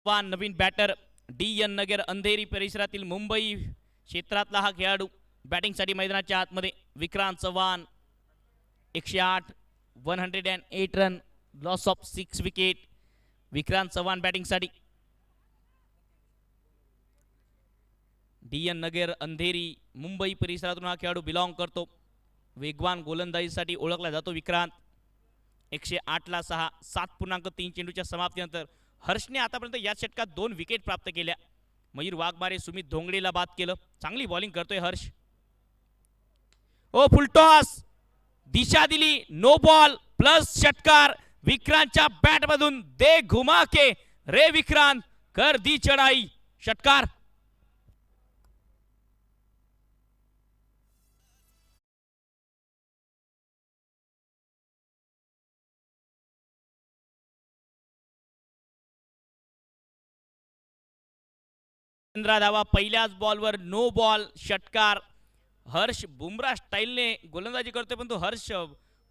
नवीन बॅटर डी.एन. नगर अंधेरी परिसरातील मुंबई क्षेत्रातला हा खेळाडू बॅटिंगसाठी मैदानाच्या आतमध्ये. Vikrant Chavan. 108, 108 run, loss of 6 wicket. Vikrant Chavan बॅटिंगसाठी. डी.एन. नगर अंधेरी मुंबई परिसरातून हा खेळाडू बिलॉंग करतो. वेगवान गोलंदाजीसाठी ओळखला जातो विक्रांत. 108ला 6, 7.3 चेंडूच्या समाप्तीनंतर हर्षने आतापर्यंत या षटकात 2 विकेट प्राप्त केल्या. मयूर वाघमारे सुमित धोंगडेला बाद केलं. चांगली बॉलिंग करतोय हर्ष. ओ फुलटॉस, दिशा दिली, नो बॉल प्लस षटकार. विक्रांतच्या बॅटमधून दे घुमा के रे विक्रांत, कर दी चढाई. षटकार. धावा पहिल्याच बॉलवर, नो बॉल, षटकार. हर्ष बुमरा स्टाईलने गोलंदाजी करतोय, पण तो हर्ष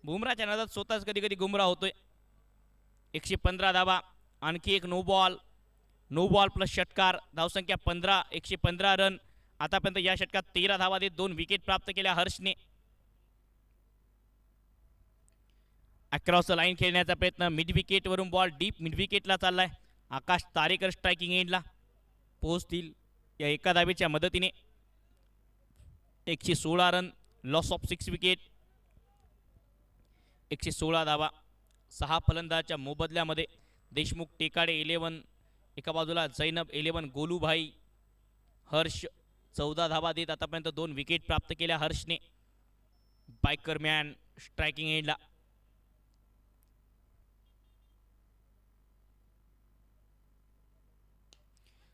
बुमराच्या नादात स्वतःच कधी कधी गुमरा होतोय. 115 धावा, आणखी एक no ball, no ball plus षटकार. धावसंख्या 15, 115 रन. आतापर्यंत या षटकात 13 धावा देत 2 विकेट प्राप्त केल्या हर्षने. अक्रॉस द लाईन खेळण्याचा प्रयत्न, मिड विकेट वरून बॉल डीप मिड विकेटला चाललाय. आकाश तारेकर स्ट्रायकिंग एंडला पोहोचतील या एका धावेच्या मदतीने. 116 रन, लॉस ऑफ 6 विकेट. 116 धावा, 6 फलंदाजाच्या मोबदल्यामध्ये. देशमुख टेकाडे 11, एका बाजूला जैनब 11, गोलूभाई. हर्ष 14 धावा देत आतापर्यंत 2 विकेट प्राप्त केल्या हर्षने. बायकर मॅन स्ट्रायकिंग एंडला.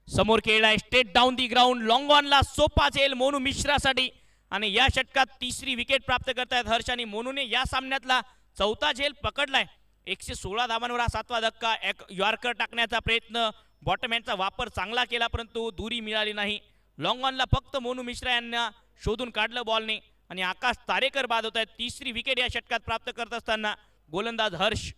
समोर खेळलाय straight down the ground, long ऑनला सोपा झेल मोनू मिश्रासाठी. आणि या षटकात 3री विकेट प्राप्त करतायत हर्ष. आणि मोनूने या सामन्यातला 4था झेल पकडलाय. 116 धावांवर हा 7वा धक्का. यॉर्कर टाकण्याचा प्रयत्न, बॉटमहॅनचा वापर चांगला केला, परंतु दुरी मिळाली नाही. लॉंग ऑनला फक्त मोनू मिश्रा यांना शोधून काढलं बॉलने. आणि आकाश तारेकर बाद होत आहेत. 3री विकेट या षटकात प्राप्त करत असताना गोलंदाज हर्ष.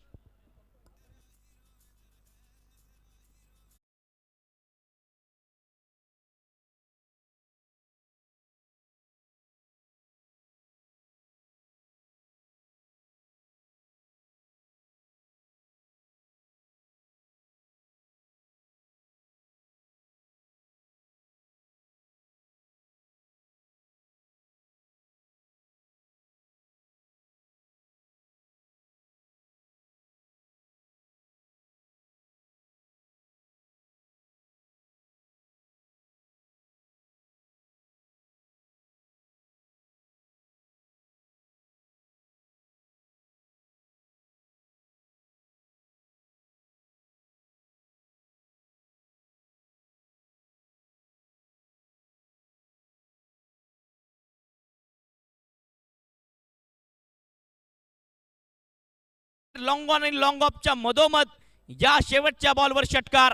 लॉंग ऑन आणि लॉंग ऑफच्या मधोमध या शेवटच्या बॉलवर षटकार.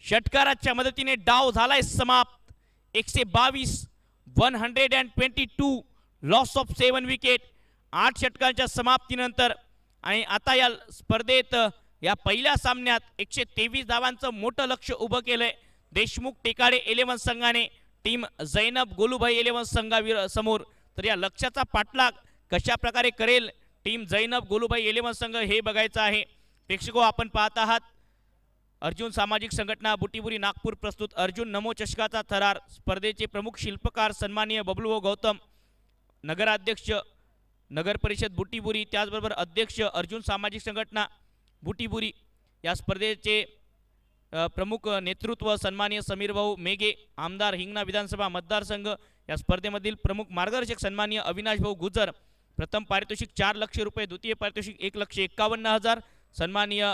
षटकाराच्या मदतीने डाव झालाय समाप्त. 122 122 लॉस ऑफ 7 विकेट 8 षटकांच्या समाप्तीनंतर. आणि आता या स्पर्धेत या पहिल्या सामन्यात 123 धावांचं मोठं लक्ष उभं केलंय देशमुख टेकाडे 11 संघाने टीम जैनब गोलूभाई 11 संघा समोर. तर या लक्ष्याचा पाठलाग कशा प्रकारे करेल टीम जैनब गोलूभाई 11 संघ हे बघायचं आहे. प्रेक्षको, आपण पाहत आहात अर्जुन सामाजिक संघटना बुटीबुरी नागपूर प्रस्तुत अर्जुन नमो चषकाचा थरार. स्पर्धेचे प्रमुख शिल्पकार सन्माननीय बबलू गौतम, नगराध्यक्ष नगर परिषद बुटीबुरी, त्याचबरोबर अध्यक्ष अर्जुन सामाजिक संघटना बुटीबुरी. या स्पर्धेचे प्रमुख नेतृत्व सन्माननीय समीर भाऊ मेघे, आमदार हिंगणा विधानसभा मतदारसंघ. या स्पर्धेमधील प्रमुख मार्गदर्शक सन्माननीय अविनाश भाऊ गुजर. प्रथम पारितोषिक 4 लाख रुपये, द्वितीय पारितोषिक 1,51,000 सन्माननीय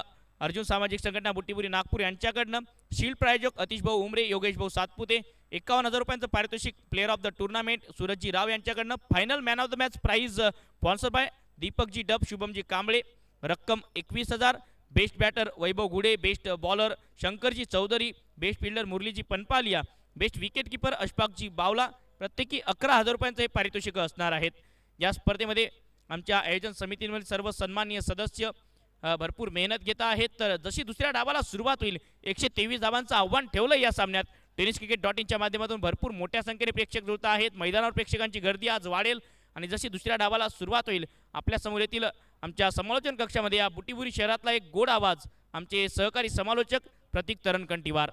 अर्जुन सामाजिक संघटना बुटीबुरी नागपूर यांच्याकडनं. शील्ड प्रायोजक अतिश भाऊ उमरे, योगेश भाऊ सातपुते. 51,000 रुपयांचं पारितोषिक प्लेअर ऑफ द टुर्नामेंट सूरजजी राव यांच्याकडनं. Final man of the match prize sponsor by दीपकजी डब, शुभमजी कांबळे. रक्कम 21,000. Best batter Vaibhav Gude, best bowler शंकरजी चौधरी, बेस्ट फिल्डर मुरलीजी पनपालिया, बेस्ट विकेट किपर अशफाकजी बावला. प्रत्येकी 11,000 रुपयांचे हे पारितोषिक असणार आहेत. या स्पर्धेमध्ये आमच्या आयोजन समितीमधील सर्व सन्माननीय सदस्य भरपूर मेहनत घेत आहेत. तर जशी दुसऱ्या डावाला सुरुवात होईल 123 धावांचं आव्हान ठेवलं या सामन्यात. tenniscricket.in च्या माध्यमातून भरपूर मोठ्या संख्येने प्रेक्षक जुळत आहेत. मैदानावर प्रेक्षकांची गर्दी आज वाढेल आणि जशी दुसऱ्या डावाला सुरुवात होईल आपल्या समोर येथील आमच्या समालोचन कक्षामध्ये या बुटीबुरी शहरातला एक गोड आवाज आमचे सहकारी समालोचक प्रतीक तरणकंटीवार.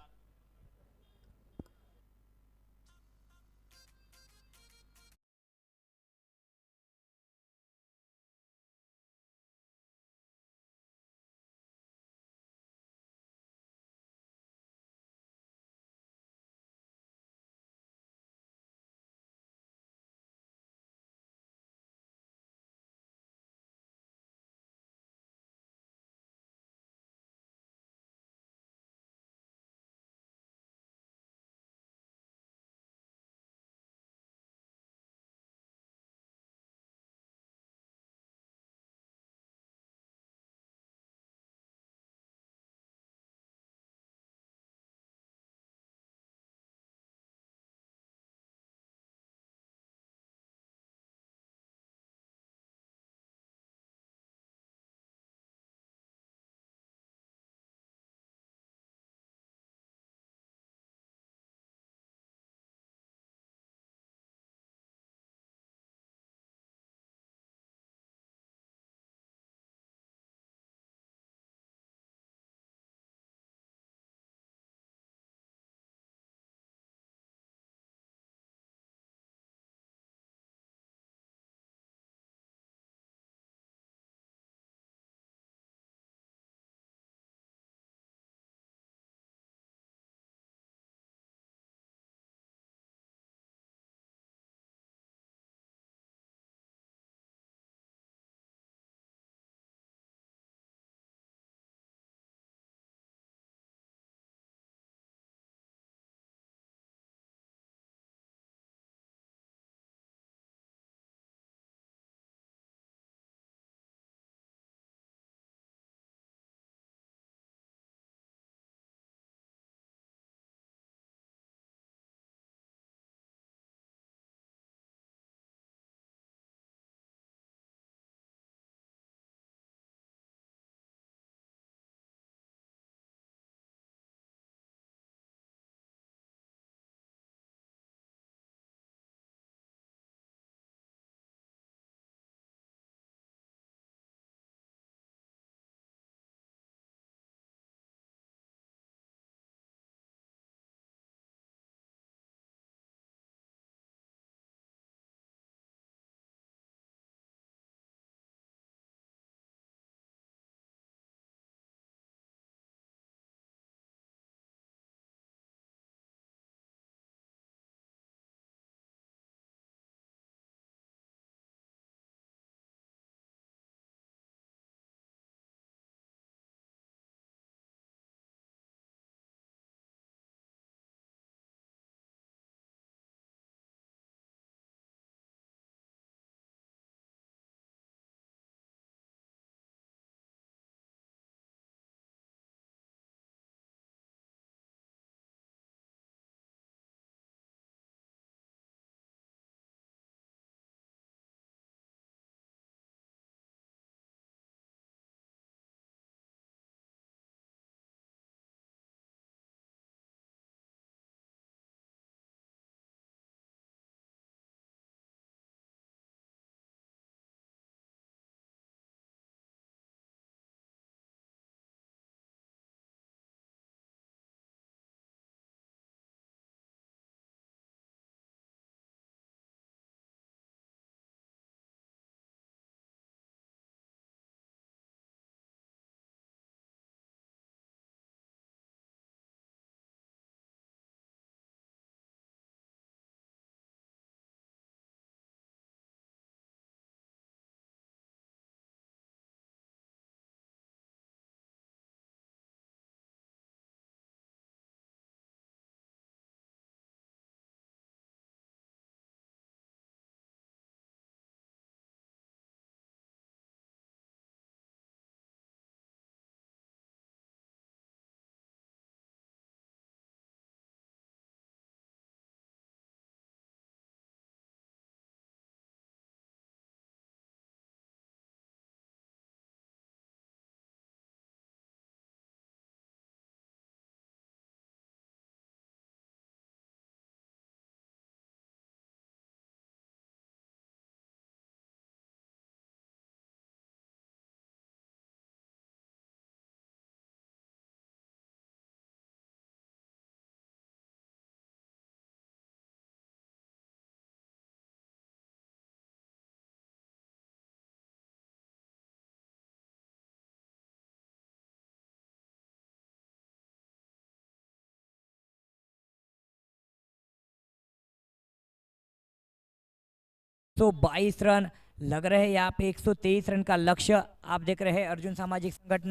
122 रन लग रहे हैं यहाँ पे। 123 रन का लक्ष्य आप देख रहे हैं अर्जुन सामाजिक संगठन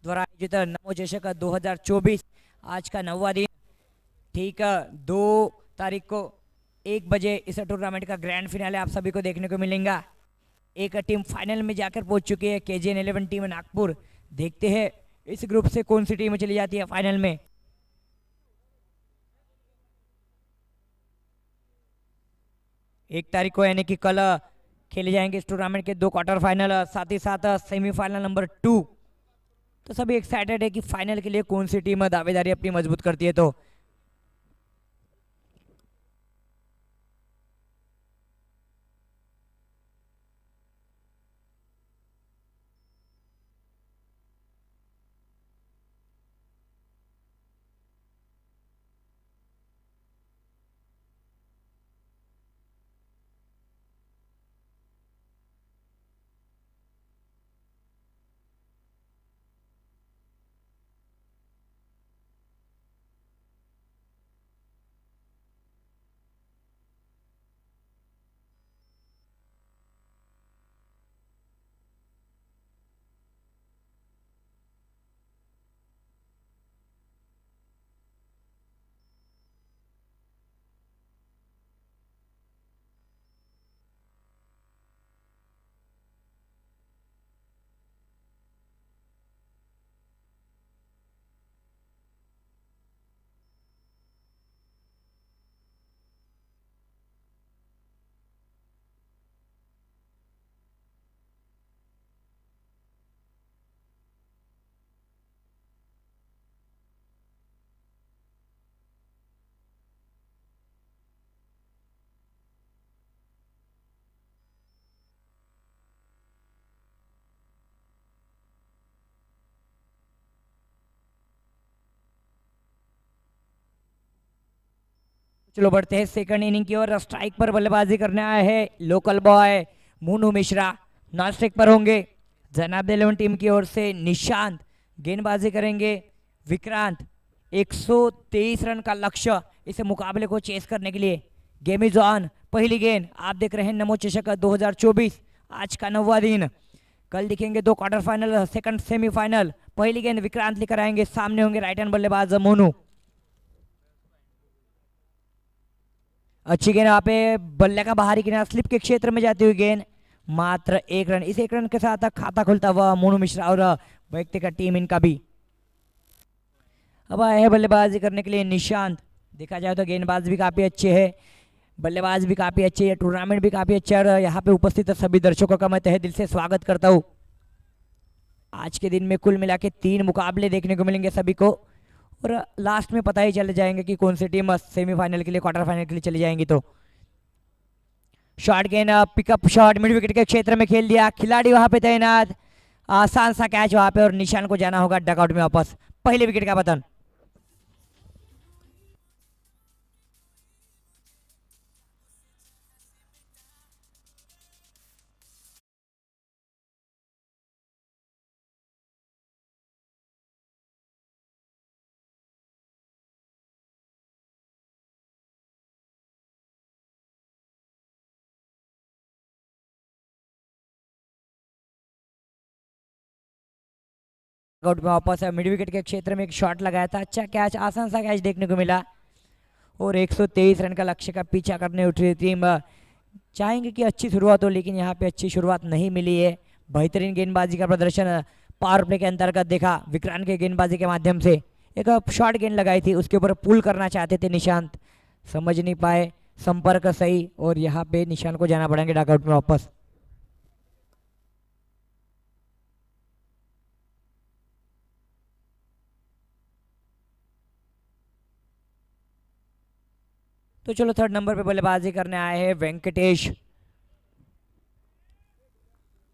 द्वारा आयोजित नमो चषक 2024 आज का 9वां दिन। ठीक 2 तारीख को 1 बजे इस टूर्नामेंट का ग्रैंड फिनाले आप सभी को देखने को मिलेगा। एक टीम फाइनल में जाकर पहुंच चुकी है, KGN 11 टीम नागपुर। देखते हैं इस ग्रुप से कौन सी टीम चली जाती है फाइनल में। एक तारीख को यानी कि कल खेले जाएंगे इस टूर्नामेंट के 2 क्वार्टर फाइनल, साथ ही साथ सेमीफाइनल नंबर 2। तो सभी एक्साइटेड है कि फाइनल के लिए कौन सी टीम दावेदारी अपनी मजबूत करती है। तो चलो बढ़ते हैं सेकंड इनिंग की ओर। स्ट्राइक पर बल्लेबाजी करने आए हैं local boy Monu Mishra. Non strike पर होंगे जनाब 11 टीम की ओर से निशांत। गेंदबाजी करेंगे विक्रांत। 123 रन का लक्ष्य इस मुकाबले को चेस करने के लिए। Game is on. पहली गेंद आप देख रहे हैं नमो चषक 2024 आज का 9वां दिन। कल दिखेंगे 2 क्वार्टर फाइनल, सेकंड सेमीफाइनल। पहली गेंद विक्रांत लेकर आएंगे, सामने होंगे राइट हैंड बल्लेबाज मोनू। अच्छी गेंद यहाँ पे बल्ले का बाहरी किनारा स्लिप के क्षेत्र में जाती हुई गेंद, मात्र 1 रन। इस 1 रन के साथ खाता खुलता हुआ मोनू मिश्रा और व्यक्तिगत टीम इनका भी। अब आए हैं बल्लेबाजी करने के लिए निशांत। देखा जाए तो गेंदबाज भी काफी अच्छे हैं, बल्लेबाज भी काफी अच्छे है, टूर्नामेंट भी काफी अच्छा है। और यहाँ पे उपस्थित सभी दर्शकों का मैं तहे दिल से स्वागत करता हूँ। आज के दिन में कुल मिला के 3 मुकाबले देखने को मिलेंगे सभी को, और लास्ट में पता ही चल जाएंगे कि कौन सी टीम सेमीफाइनल के लिए क्वार्टर फाइनल के लिए चली जाएंगी। तो शॉर्ट गेंद पिकअप शॉट मिड विकेट के क्षेत्र में खेल दिया, खिलाड़ी वहां पे तैनात। आसान सा कैच वहां पे और निशान को जाना होगा डगआउट में वापस। पहले विकेट का पतन। आउट में वापस है। मिड विकेट के क्षेत्र में एक शॉट लगाया था, अच्छा कैच, आसान सा कैच देखने को मिला। और 123 रन का लक्ष्य का पीछा करने उठी टीम। चाहेंगे कि अच्छी शुरुआत हो, लेकिन यहाँ पे अच्छी शुरुआत नहीं मिली है। बेहतरीन गेंदबाजी का प्रदर्शन पावर प्ले के अंतर्गत देखा विक्रांत के गेंदबाजी के माध्यम से। एक शॉर्ट गेंद लगाई थी, उसके ऊपर पुल करना चाहते थे निशांत, समझ नहीं पाए, संपर्क सही, और यहाँ पे निशांत को जाना पड़ेंगे डगआउट में वापस। तो चलो थर्ड नंबर पे बल्लेबाजी करने आए हैं Venkatesh.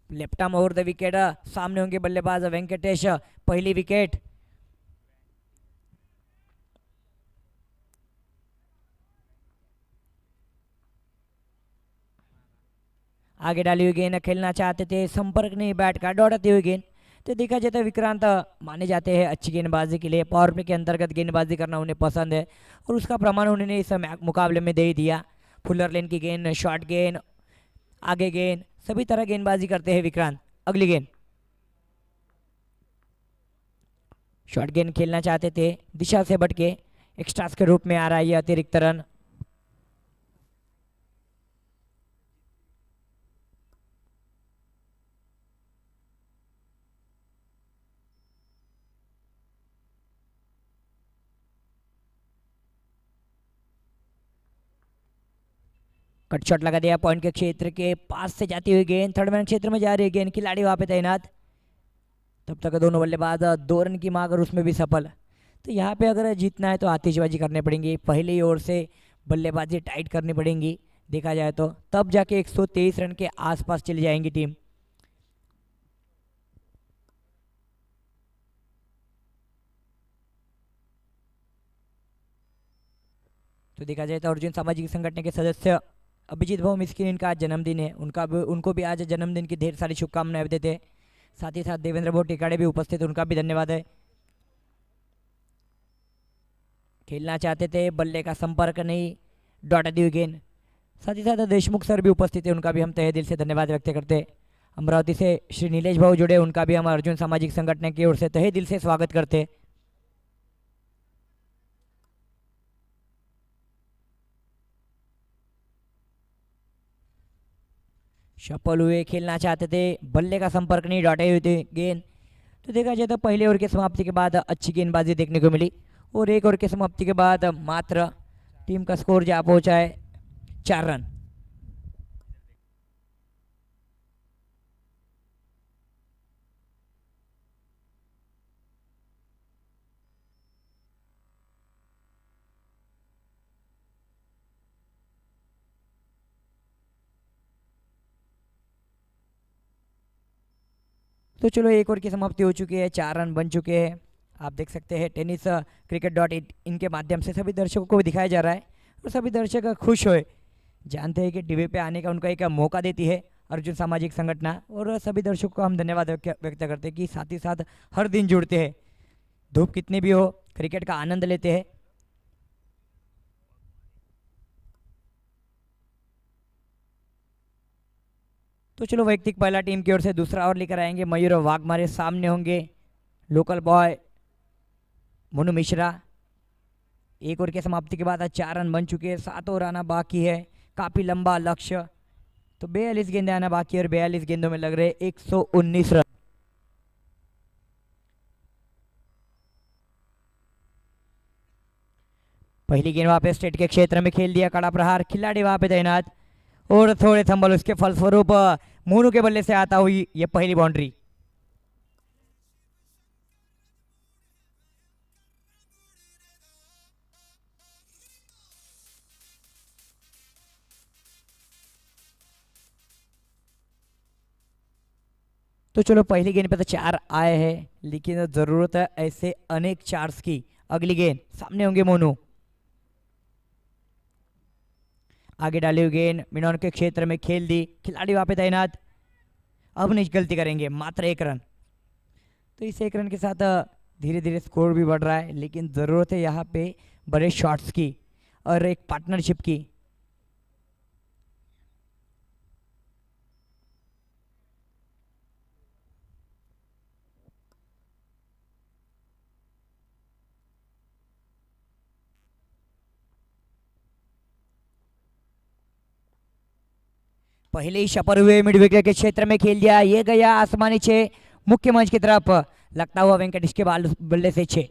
Left arm over the wicket, सामने होंगे बल्लेबाज वेंकटेश। पहली विकेट। आगे डाली हुई गेंद, खेलना चाहते थे, संपर्क नहीं बैट का, दौड़ती हुई गेंद। तो देखा जाता है विक्रांत माने जाते हैं अच्छी गेंदबाजी के लिए, पावर प्ले के अंतर्गत गेंदबाजी करना उन्हें पसंद है, और उसका प्रमाण उन्होंने इस मुकाबले में दे ही दिया। फुलर लेन की गेंद, शॉर्ट गेंद, आगे गेंद, सभी तरह गेंदबाजी करते हैं विक्रांत। अगली गेंद, शॉर्ट गेंद खेलना चाहते थे, दिशा से भटके, एक्स्ट्रास के रूप में आ रहा है ये अतिरिक्त रन। कट शॉट लगा दिया पॉइंट के क्षेत्र के पास से जाती हुई गेंद, थर्ड मैन क्षेत्र में जा रही है गेंद, खिलाड़ी वहां पे तैनात। तब तक दोनों बल्लेबाज 2 रन की मांग और उसमें भी सफल। तो यहाँ पे अगर जीतना है तो आतिशबाजी करनी पड़ेगी, पहले ही ओर से बल्लेबाजी टाइट करनी पड़ेगी देखा जाए तो, तब जाके 123 रन के आसपास चली जाएंगी टीम। तो देखा जाए तो अर्जुन सामाजिक संगठन के सदस्य अभिजीत भाऊ मिस्किन, इनका आज जन्मदिन है, उनको भी आज जन्मदिन की ढेर सारी शुभकामनाएं देते हैं। साथ ही साथ देवेंद्र भाऊ टिकाड़े भी उपस्थित, उनका भी धन्यवाद है। खेलना चाहते थे, बल्ले का संपर्क नहीं, डॉट दी हुई गेंद। साथ ही साथ देशमुख सर भी उपस्थित है, उनका भी हम तहे दिल से धन्यवाद व्यक्त करते हैं। अमरावती से श्री नीलेश भाऊ जुड़े, उनका भी हम अर्जुन सामाजिक संगठन की ओर से तहे दिल से स्वागत करते हैं। सफल हुए, खेलना चाहते थे, बल्ले का संपर्क नहीं, डॉटे हुए थे गेंद। तो देखा जाए तो पहले ओवर की समाप्ति के बाद अच्छी गेंदबाजी देखने को मिली, और एक ओवर की समाप्ति के बाद मात्र टीम का स्कोर जा पहुंचा है 4 रन। तो चलो एक ओवर की समाप्ति हो चुकी है, 4 रन बन चुके हैं। आप देख सकते हैं टेनिस क्रिकेट डॉट इन के माध्यम से सभी दर्शकों को दिखाया जा रहा है, और सभी दर्शक खुश हुए, जानते हैं कि टीवी पे आने का उनका एक मौका देती है अर्जुन सामाजिक संगठन, और सभी दर्शकों को हम धन्यवाद व्यक्त करते हैं कि साथ ही साथ हर दिन जुड़ते हैं, धूप कितनी भी हो क्रिकेट का आनंद लेते हैं। तो चलो वैयक्तिक पहला टीम की ओर से दूसरा ओवर लेकर आएंगे मयूर वाघमारे, सामने होंगे लोकल बॉय मोनू मिश्रा। एक ओवर की समाप्ति के बाद 4 रन बन चुके हैं, 7 ओवर आना बाकी है, काफी लंबा लक्ष्य। तो 42 गेंदें आना बाकी है, और 42 गेंदों में लग रहे 119 रन। पहली गेंद वहां पे स्टेट के क्षेत्र में खेल दिया, कड़ा प्रहार, खिलाड़ी वहां पे तैनात, और थोड़े थंबल उसके फलस्वरूप मोनू के बल्ले से आता हुई ये पहली बाउंड्री। तो चलो पहली गेंद पे तो 4 आए हैं, लेकिन जरूरत है ऐसे अनेक 4s की। अगली गेंद, सामने होंगे मोनू, आगे डाली हुई गेंद मिनोन के क्षेत्र में खेल दी, खिलाड़ी वहां पे तैनात। अब नहीं गलती करेंगे, मात्र 1 रन। तो इस 1 रन के साथ धीरे धीरे स्कोर भी बढ़ रहा है, लेकिन ज़रूरत है यहाँ पे बड़े शॉट्स की और एक पार्टनरशिप की। पहले ही छपर हुए मिड विकेट के क्षेत्र में खेल दिया, ये गया आसमानी 6 मुख्य मंच की तरफ, लगता हुआ वेंकटेश के बल्ले से 6।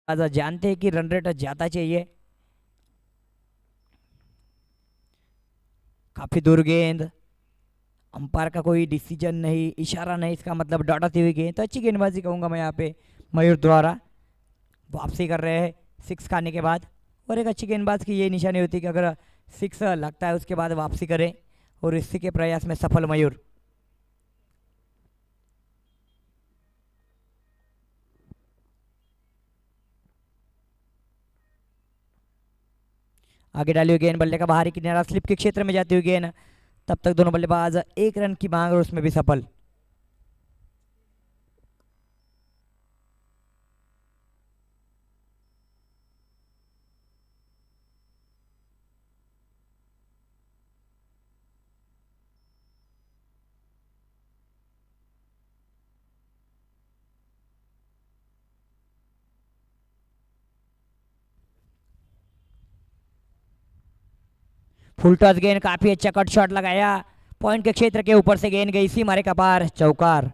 जानते हैं कि रन रेट ज्यादा चाहिए। काफी दूर गेंद, अंपायर का कोई डिसीजन नहीं, इशारा नहीं, इसका मतलब डॉट आती हुई गेंद। तो अच्छी गेंदबाजी कहूंगा मैं यहाँ पे मयूर द्वारा। वापसी कर रहे हैं 6 खाने के बाद, और एक अच्छी गेंदबाज की ये निशानी होती है कि अगर 6 लगता है उसके बाद वापसी करें, और इसी के प्रयास में सफल मयूर। आगे डाली हुई गेंद बल्ले का बाहरी किनारा स्लिप के क्षेत्र में जाती हुई गेंद, तब तक दोनों बल्लेबाज 1 रन की मांग और उसमें भी सफल। फुल टॉस गेंद, काफी अच्छा कट शॉट लगाया, पॉइंट के क्षेत्र के ऊपर से गेंद गई सी मारे का पार, चौकार।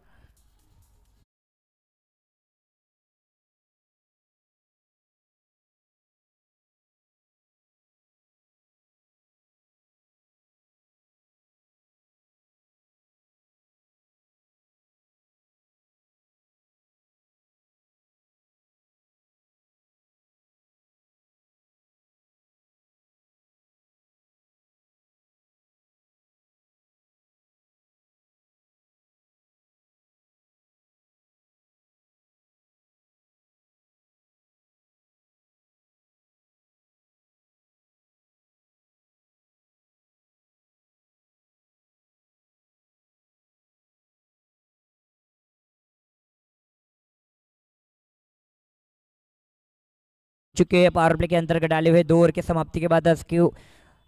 चुके हैं पावर प्ले के अंतर्गत डाले हुए 2 ओवर के समाप्ति के बाद 10 की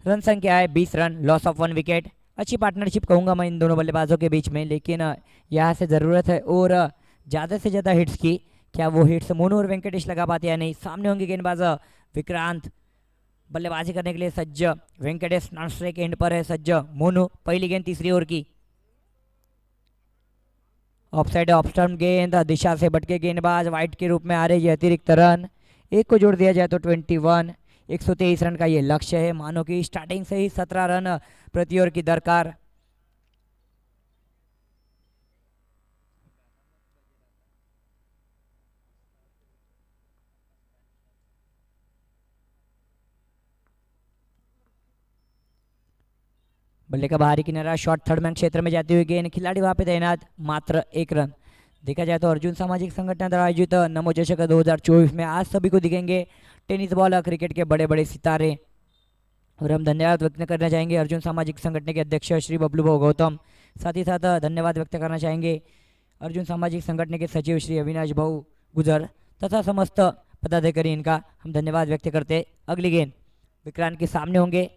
रन संख्या है 20 रन, लॉस ऑफ 1 विकेट। अच्छी पार्टनरशिप कहूंगा मैं इन दोनों बल्लेबाजों के बीच में, लेकिन यहाँ से ज़रूरत है और ज़्यादा से ज़्यादा हिट्स की। क्या वो हिट्स मोनू और वेंकटेश लगा पाते या नहीं? सामने होंगे गेंदबाज विक्रांत, बल्लेबाजी करने के लिए सज्ज। वेंकटेश नॉन स्ट्राइक एंड पर है सज्ज। मोनू पहली गेंद तीसरी ओवर की, ऑफसाइड ऑफ स्टंप गेंद, दिशा से भटके गेंदबाज वाइट के रूप में आ रही है अतिरिक्त रन। एक को जोड़ दिया जाए तो 21, 123 रन का ये लक्ष्य है। मानो कि स्टार्टिंग से ही 17 रन प्रति ओवर की दरकार। बल्ले का बाहरी किनारा, शॉट थर्ड मैन क्षेत्र में जाती हुई गेंद, खिलाड़ी वहां पे तैनात, मात्र 1 रन। देखा जाए तो अर्जुन सामाजिक संगठन द्वारा आयोजित नमो चषक 2024 में आज सभी को दिखेंगे टेनिस बॉल क्रिकेट के बड़े बड़े सितारे। और हम धन्यवाद व्यक्त करना चाहेंगे अर्जुन सामाजिक संगठन के अध्यक्ष श्री बबलू भाऊ गौतम। साथ ही साथ धन्यवाद व्यक्त करना चाहेंगे अर्जुन सामाजिक संगठन के सचिव श्री अविनाश भाऊ गुजर तथा समस्त पदाधिकारी, इनका हम धन्यवाद व्यक्त करते। अगली गेंद विक्रांत के सामने होंगे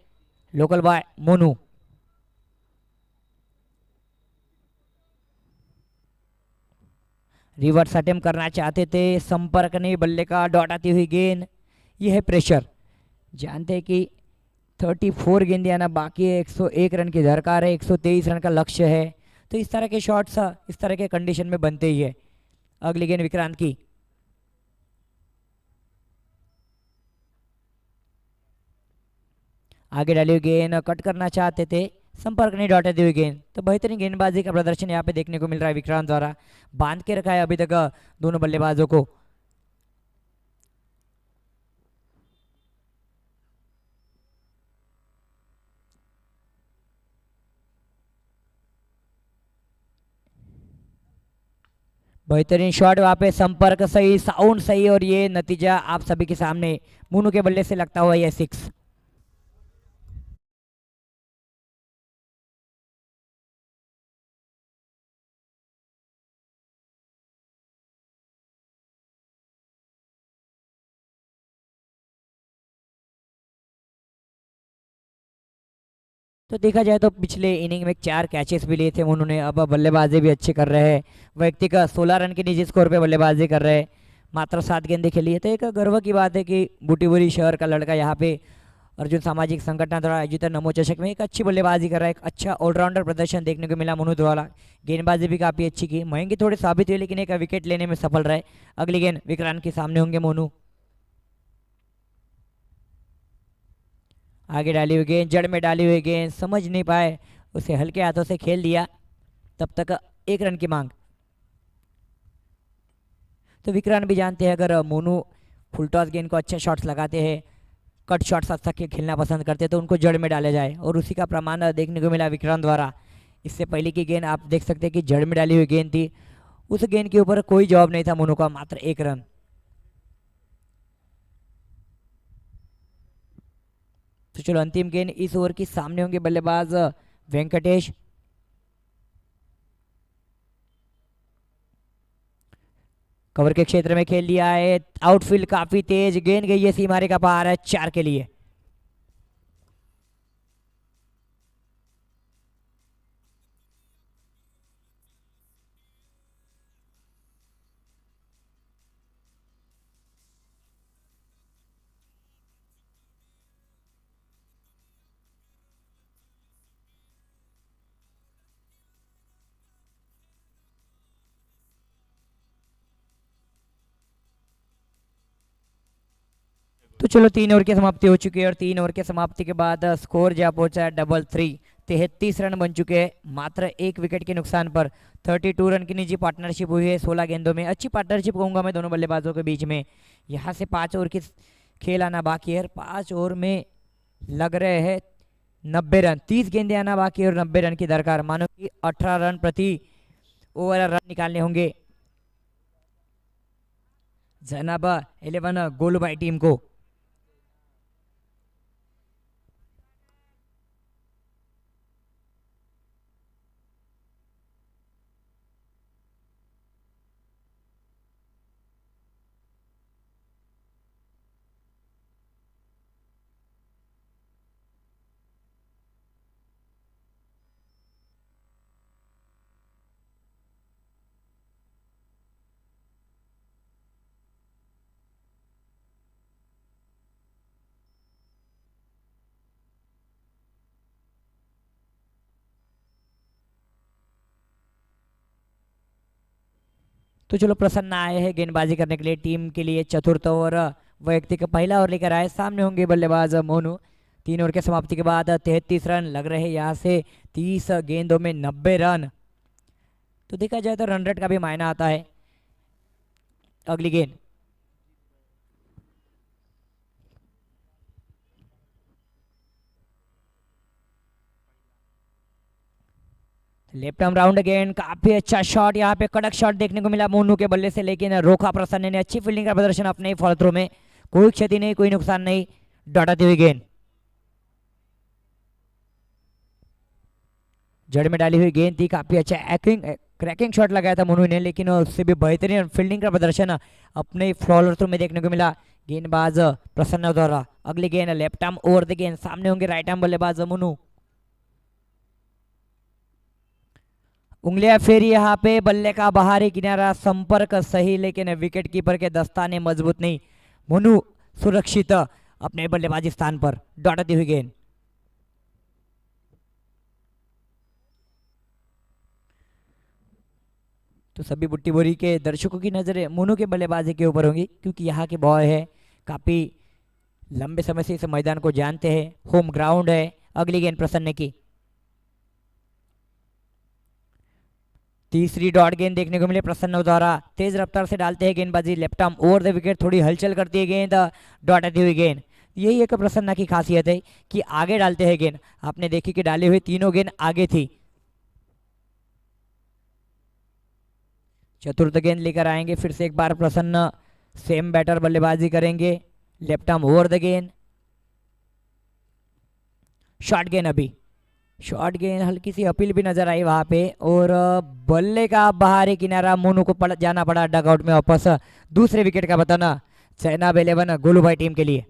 local boy Monu. Reverse attempt करना चाहते थे, संपर्क नहीं, बल्ले का डॉट आती हुई गेंद। यह है प्रेशर। जानते हैं कि 34 गेंद आना बाकी है, 101 रन की दरकार है, 123 रन का लक्ष्य है। तो इस तरह के शॉट्स इस तरह के कंडीशन में बनते ही है। अगली गेंद विक्रांत की, आगे डाली हुई गेंद, कट करना चाहते थे, संपर्क नहीं, डॉट दी हुई गेंद। तो बेहतरीन गेंदबाजी का प्रदर्शन यहाँ पे देखने को मिल रहा है विक्रांत द्वारा। बांध के रखा है अभी तक दोनों बल्लेबाजों को। बेहतरीन शॉट, वहां पे संपर्क सही, साउंड सही, और ये नतीजा आप सभी के सामने। मोनू के बल्ले से लगता हुआ यह 6। तो देखा जाए तो पिछले इनिंग में 4 कैचेस भी लिए थे उन्होंने। अब बल्लेबाजी भी अच्छी कर रहे हैं, व्यक्तिगत 16 रन के निजी स्कोर पे बल्लेबाजी कर रहे हैं, मात्र 7 गेंदें खेली है। तो एक गर्व की बात है कि बूटीबोरी शहर का लड़का यहाँ पे अर्जुन सामाजिक संगठन द्वारा आयोजित नमो चषक में एक अच्छी बल्लेबाजी कर रहा है। एक अच्छा ऑलराउंडर प्रदर्शन देखने को मिला मोनू द्वारा। गेंदबाजी भी काफ़ी अच्छी की, महंगी थोड़ी साबित हुई, लेकिन एक विकेट लेने में सफल रहे। अगली गेंद विक्रांत के सामने होंगे मोनू। आगे डाली हुई गेंद, जड़ में डाली हुई गेंद, समझ नहीं पाए, उसे हल्के हाथों से खेल दिया। तब तक 1 रन की मांग। तो विक्रांत भी जानते हैं अगर मोनू फुल टॉस गेंद को अच्छे शॉट्स लगाते हैं, कट शॉट्स अच्छा खेलना पसंद करते हैं, तो उनको जड़ में डाले जाए, और उसी का प्रमाण देखने को मिला विक्रांत द्वारा। इससे पहले की गेंद आप देख सकते हैं कि जड़ में डाली हुई गेंद थी, उस गेंद के ऊपर कोई जवाब नहीं था मोनू का, मात्र 1 रन। तो चलो अंतिम गेंद इस ओवर की, सामने होंगे बल्लेबाज वेंकटेश। कवर के क्षेत्र में खेल लिया है, आउटफील्ड काफी तेज, गेंद गई है सीमारे का पार है, 4 के लिए। तो चलो 3 ओवर की समाप्ति हो चुकी है और 3 ओवर की समाप्ति के बाद स्कोर जा पहुंचा है 33। 33 रन बन चुके हैं मात्र 1 विकेट के नुकसान पर। 32 रन की निजी पार्टनरशिप हुई है 16 गेंदों में। अच्छी पार्टनरशिप कहूंगा मैं दोनों बल्लेबाजों के बीच में। यहाँ से 5 ओवर की खेल आना बाकी है। 5 ओवर में लग रहे हैं 90 रन। 30 गेंदे आना बाकी है और 90 रन की दरकार। मानो कि 18 रन प्रति ओवर रन निकालने होंगे जनाब 11 गोलूबाई टीम को। तो चलो प्रसन्न आए हैं गेंदबाजी करने के लिए टीम के लिए। चतुर्थ ओवर व्यक्ति का पहला ओवर लेकर आए, सामने होंगे बल्लेबाज मोनू। 3 ओवर के समाप्ति के बाद 33 रन लग रहे हैं यहाँ से। 30 गेंदों में 90 रन। तो देखा जाए तो रन रेट का भी मायना आता है। अगली गेंद लेफ्ट आर्म राउंड गेंद, काफी अच्छा शॉट, यहाँ पे कड़क शॉट देखने को मिला मोनू के बल्ले से, लेकिन रोका प्रसन्न ने। अच्छी फील्डिंग का प्रदर्शन अपने ही फॉलो थ्रो में। कोई क्षति नहीं, कोई नुकसान नहीं, डटाती हुई गेंद। जड़ में डाली हुई गेंद थी, काफी अच्छा क्रैकिंग शॉट लगाया था मोनू ने, लेकिन उससे भी बेहतरीन फील्डिंग का प्रदर्शन अपने फॉलो थ्रू में देखने को मिला गेंदबाज प्रसन्न द्वारा। अगली गेंद लेफ्ट आर्म ओवर द गेंद, सामने होंगे राइट आर्म बल्लेबाज मोनू। उंगलियां फेरी यहाँ पे, बल्ले का बाहरी किनारा, संपर्क सही, लेकिन विकेट कीपर के दस्ताने मजबूत नहीं। मोनू सुरक्षित अपने बल्लेबाजी स्थान पर, दौड़ती हुई गेंद। तो सभी बुट्टी बोरी के दर्शकों की नजरें मोनू के बल्लेबाजी के ऊपर होंगी, क्योंकि यहाँ के बॉय है, काफी लंबे समय से इस मैदान को जानते हैं, होम ग्राउंड है। अगली गेंद प्रसन्न की, तीसरी डॉट गेंद देखने को मिले प्रसन्न द्वारा। तेज रफ्तार से डालते हैं गेंदबाजी, left arm over the wicket, थोड़ी हलचल करती है गेंद, डॉट आती हुई गेंद। यही एक प्रसन्न की खासियत है कि आगे डालते हैं गेंद। आपने देखी कि डाली हुई तीनों गेंद आगे थी। चतुर्थ गेंद लेकर आएंगे फिर से एक बार प्रसन्न। सेम बैटर बल्लेबाजी करेंगे, लेफ्ट आर्म ओवर द गेंद, शॉर्ट गेंद। अभी शॉर्ट गेंद, हल्की सी अपील भी नजर आई वहां पे, और बल्ले का बाहरी किनारा, मोनू को जाना पड़ा डगआउट में वापस। दूसरे विकेट का बताना चैनाब 11 गोलूबाई टीम के लिए।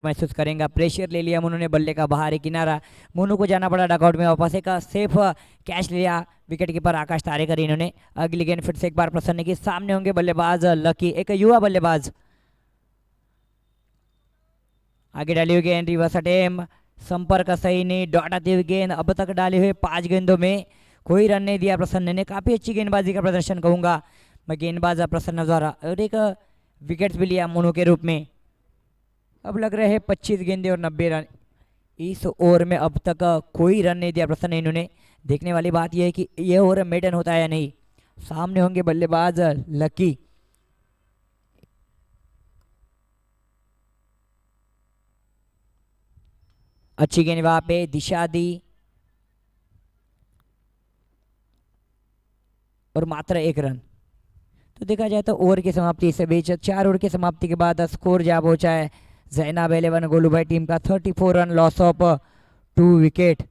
महसूस करेंगे। प्रेशर ले लिया उन्होंने, बल्ले का बाहरी किनारा, मोनू को जाना पड़ा डगआउट में वापस। एक सेफ कैच लिया विकेट कीपर आकाश तारेकर इन्होंने। अगली गेंद फिर से एक बार प्रसन्न की सामने होंगे बल्लेबाज लकी, एक युवा बल्लेबाज। आगे डाली हुई गेंद, रिवर्स अटेम्प्ट, संपर्क सही नहीं, डॉट आती हुई गेंद। अब तक डाले हुए 5 गेंदों में कोई रन नहीं दिया प्रसन्न ने। काफी अच्छी गेंदबाजी का प्रदर्शन कहूंगा मैं गेंदबाज प्रसन्न द्वारा, और एक विकेट भी लिया मोनू के रूप में। अब लग रहे हैं 25 गेंदे और 90 रन इस ओवर में। अब तक कोई रन नहीं दिया प्रसन्न इन्होंने। देखने वाली बात यह है कि यह ओवर मेडन होता है या नहीं। सामने होंगे बल्लेबाज लकी। अच्छी गेंद वहां पे, दिशा दी और मात्र 1 रन। तो देखा जाए तो ओवर की समाप्ति से बीच 4 ओवर की समाप्ति के बाद स्कोर जा पहुंचा है जैनाब 11 गोलू भाई टीम का 34 रन, लॉस ऑफ 2 विकेट।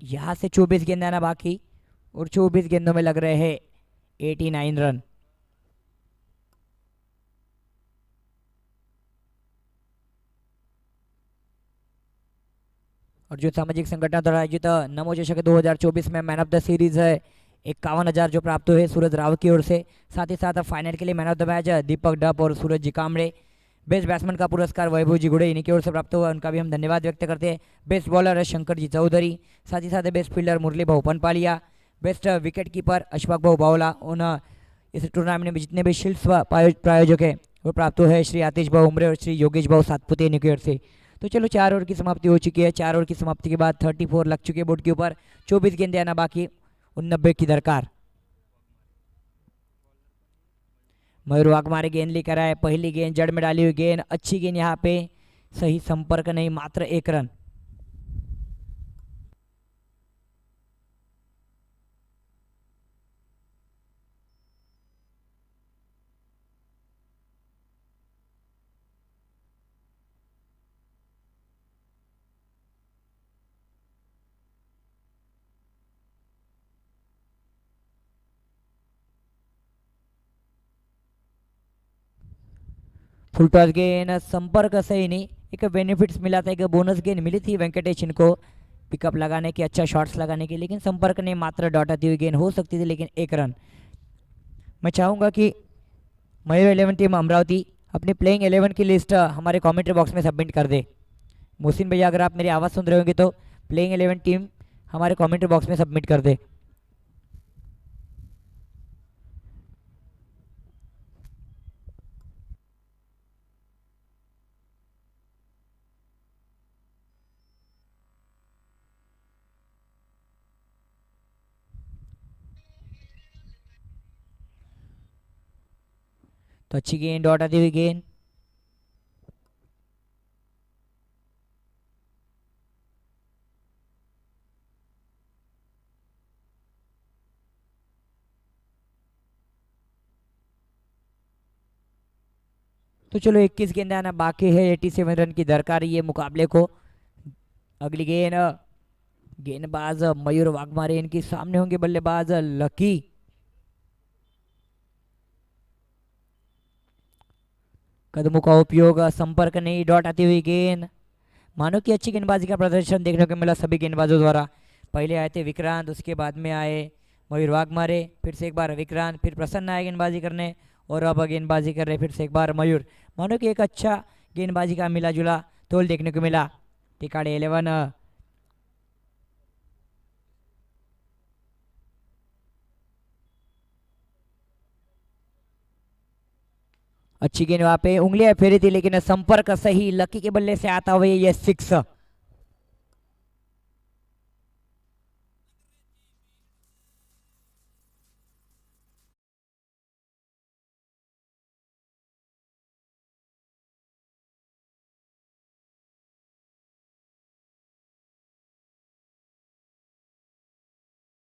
यहां से 24 गेंद आना बाकी और 24 गेंदों में लग रहे हैं 89 रन। और जो सामाजिक संगठन द्वारा आयोजित नमो चषक 2024 में मैन ऑफ द सीरीज है 51,000 जो प्राप्त हुए सूरज राव की ओर से। साथ ही साथ फाइनल के लिए मैन ऑफ द मैच दीपक डप और सूरज जी कामड़े। बेस्ट बैट्समैन का पुरस्कार वैभव जी गुड़े इन्हीं की ओर से प्राप्त हुआ, उनका भी हम धन्यवाद व्यक्त करते हैं। बेस्ट बॉलर है शंकर जी चौधरी, साथ ही साथ बेस्ट फील्डर मुरली भाऊ Panpaliya, best wicket keeper Ashfaq भाऊ बावला। उन इस टूर्नामेंट में जितने भी शील्ड्स प्रायोजक है वो प्राप्त हुए श्री आतिश भाऊ उमरे और श्री योगेश भाऊ सातपुते इन्हीं की ओर से। तो चलो 4 ओवर की समाप्ति हो चुकी है। 4 ओवर की समाप्ति के बाद 34 लग चुके बोर्ड के ऊपर, 24 गेंदे आना बाकी, 89 की दरकार। मयूर वाघमारे गेंद लेकर आए, पहली गेंद जड़ में डाली हुई गेंद, अच्छी गेंद यहाँ पे, सही संपर्क नहीं, मात्र 1 रन। फुल टॉस गेंद, संपर्क सही नहीं। एक बेनिफिट्स मिला था, एक बोनस गेंद मिली थी वेंकटेश इनको पिकअप लगाने की, अच्छा शॉट्स लगाने की, लेकिन संपर्क नहीं, मात्र डॉट आती हुई गेंद हो सकती थी, लेकिन 1 रन। मैं चाहूँगा कि मयूर 11 टीम अमरावती अपनी प्लेइंग 11 की लिस्ट हमारे कमेंट्री बॉक्स में सबमिट कर दे। मोहसिन भैया अगर आप मेरी आवाज़ सुन रहे होंगे तो प्लेइंग 11 टीम हमारे कमेंट्री बॉक्स में सबमिट कर दे। तो अच्छी गेंद, डॉट आती हुई गेंद, तो चलो 21 गेंद आना बाकी है, 87 रन की दरकार ये मुकाबले को। अगली गेंद, गेंदबाज मयूर वाघमारे, इनके सामने होंगे बल्लेबाज लकी। कदमों का उपयोग, संपर्क नहीं, डॉट आती हुई गेंद। मानो कि अच्छी गेंदबाजी का प्रदर्शन देखने को मिला सभी गेंदबाजों द्वारा। पहले आए थे विक्रांत, उसके बाद में आए मयूर वाघमारे, फिर से एक बार विक्रांत, फिर प्रसन्न आए गेंदबाजी करने, और अब गेंदबाजी कर रहे फिर से एक बार मयूर। मानो कि एक अच्छा गेंदबाजी का मिला जुला तोल देखने को मिला। टिकाड़े 11 अच्छी गेंद, वहां पे उंगलियां फेरी थी लेकिन संपर्क सही, लकी के बल्ले से आता हुआ ये 6।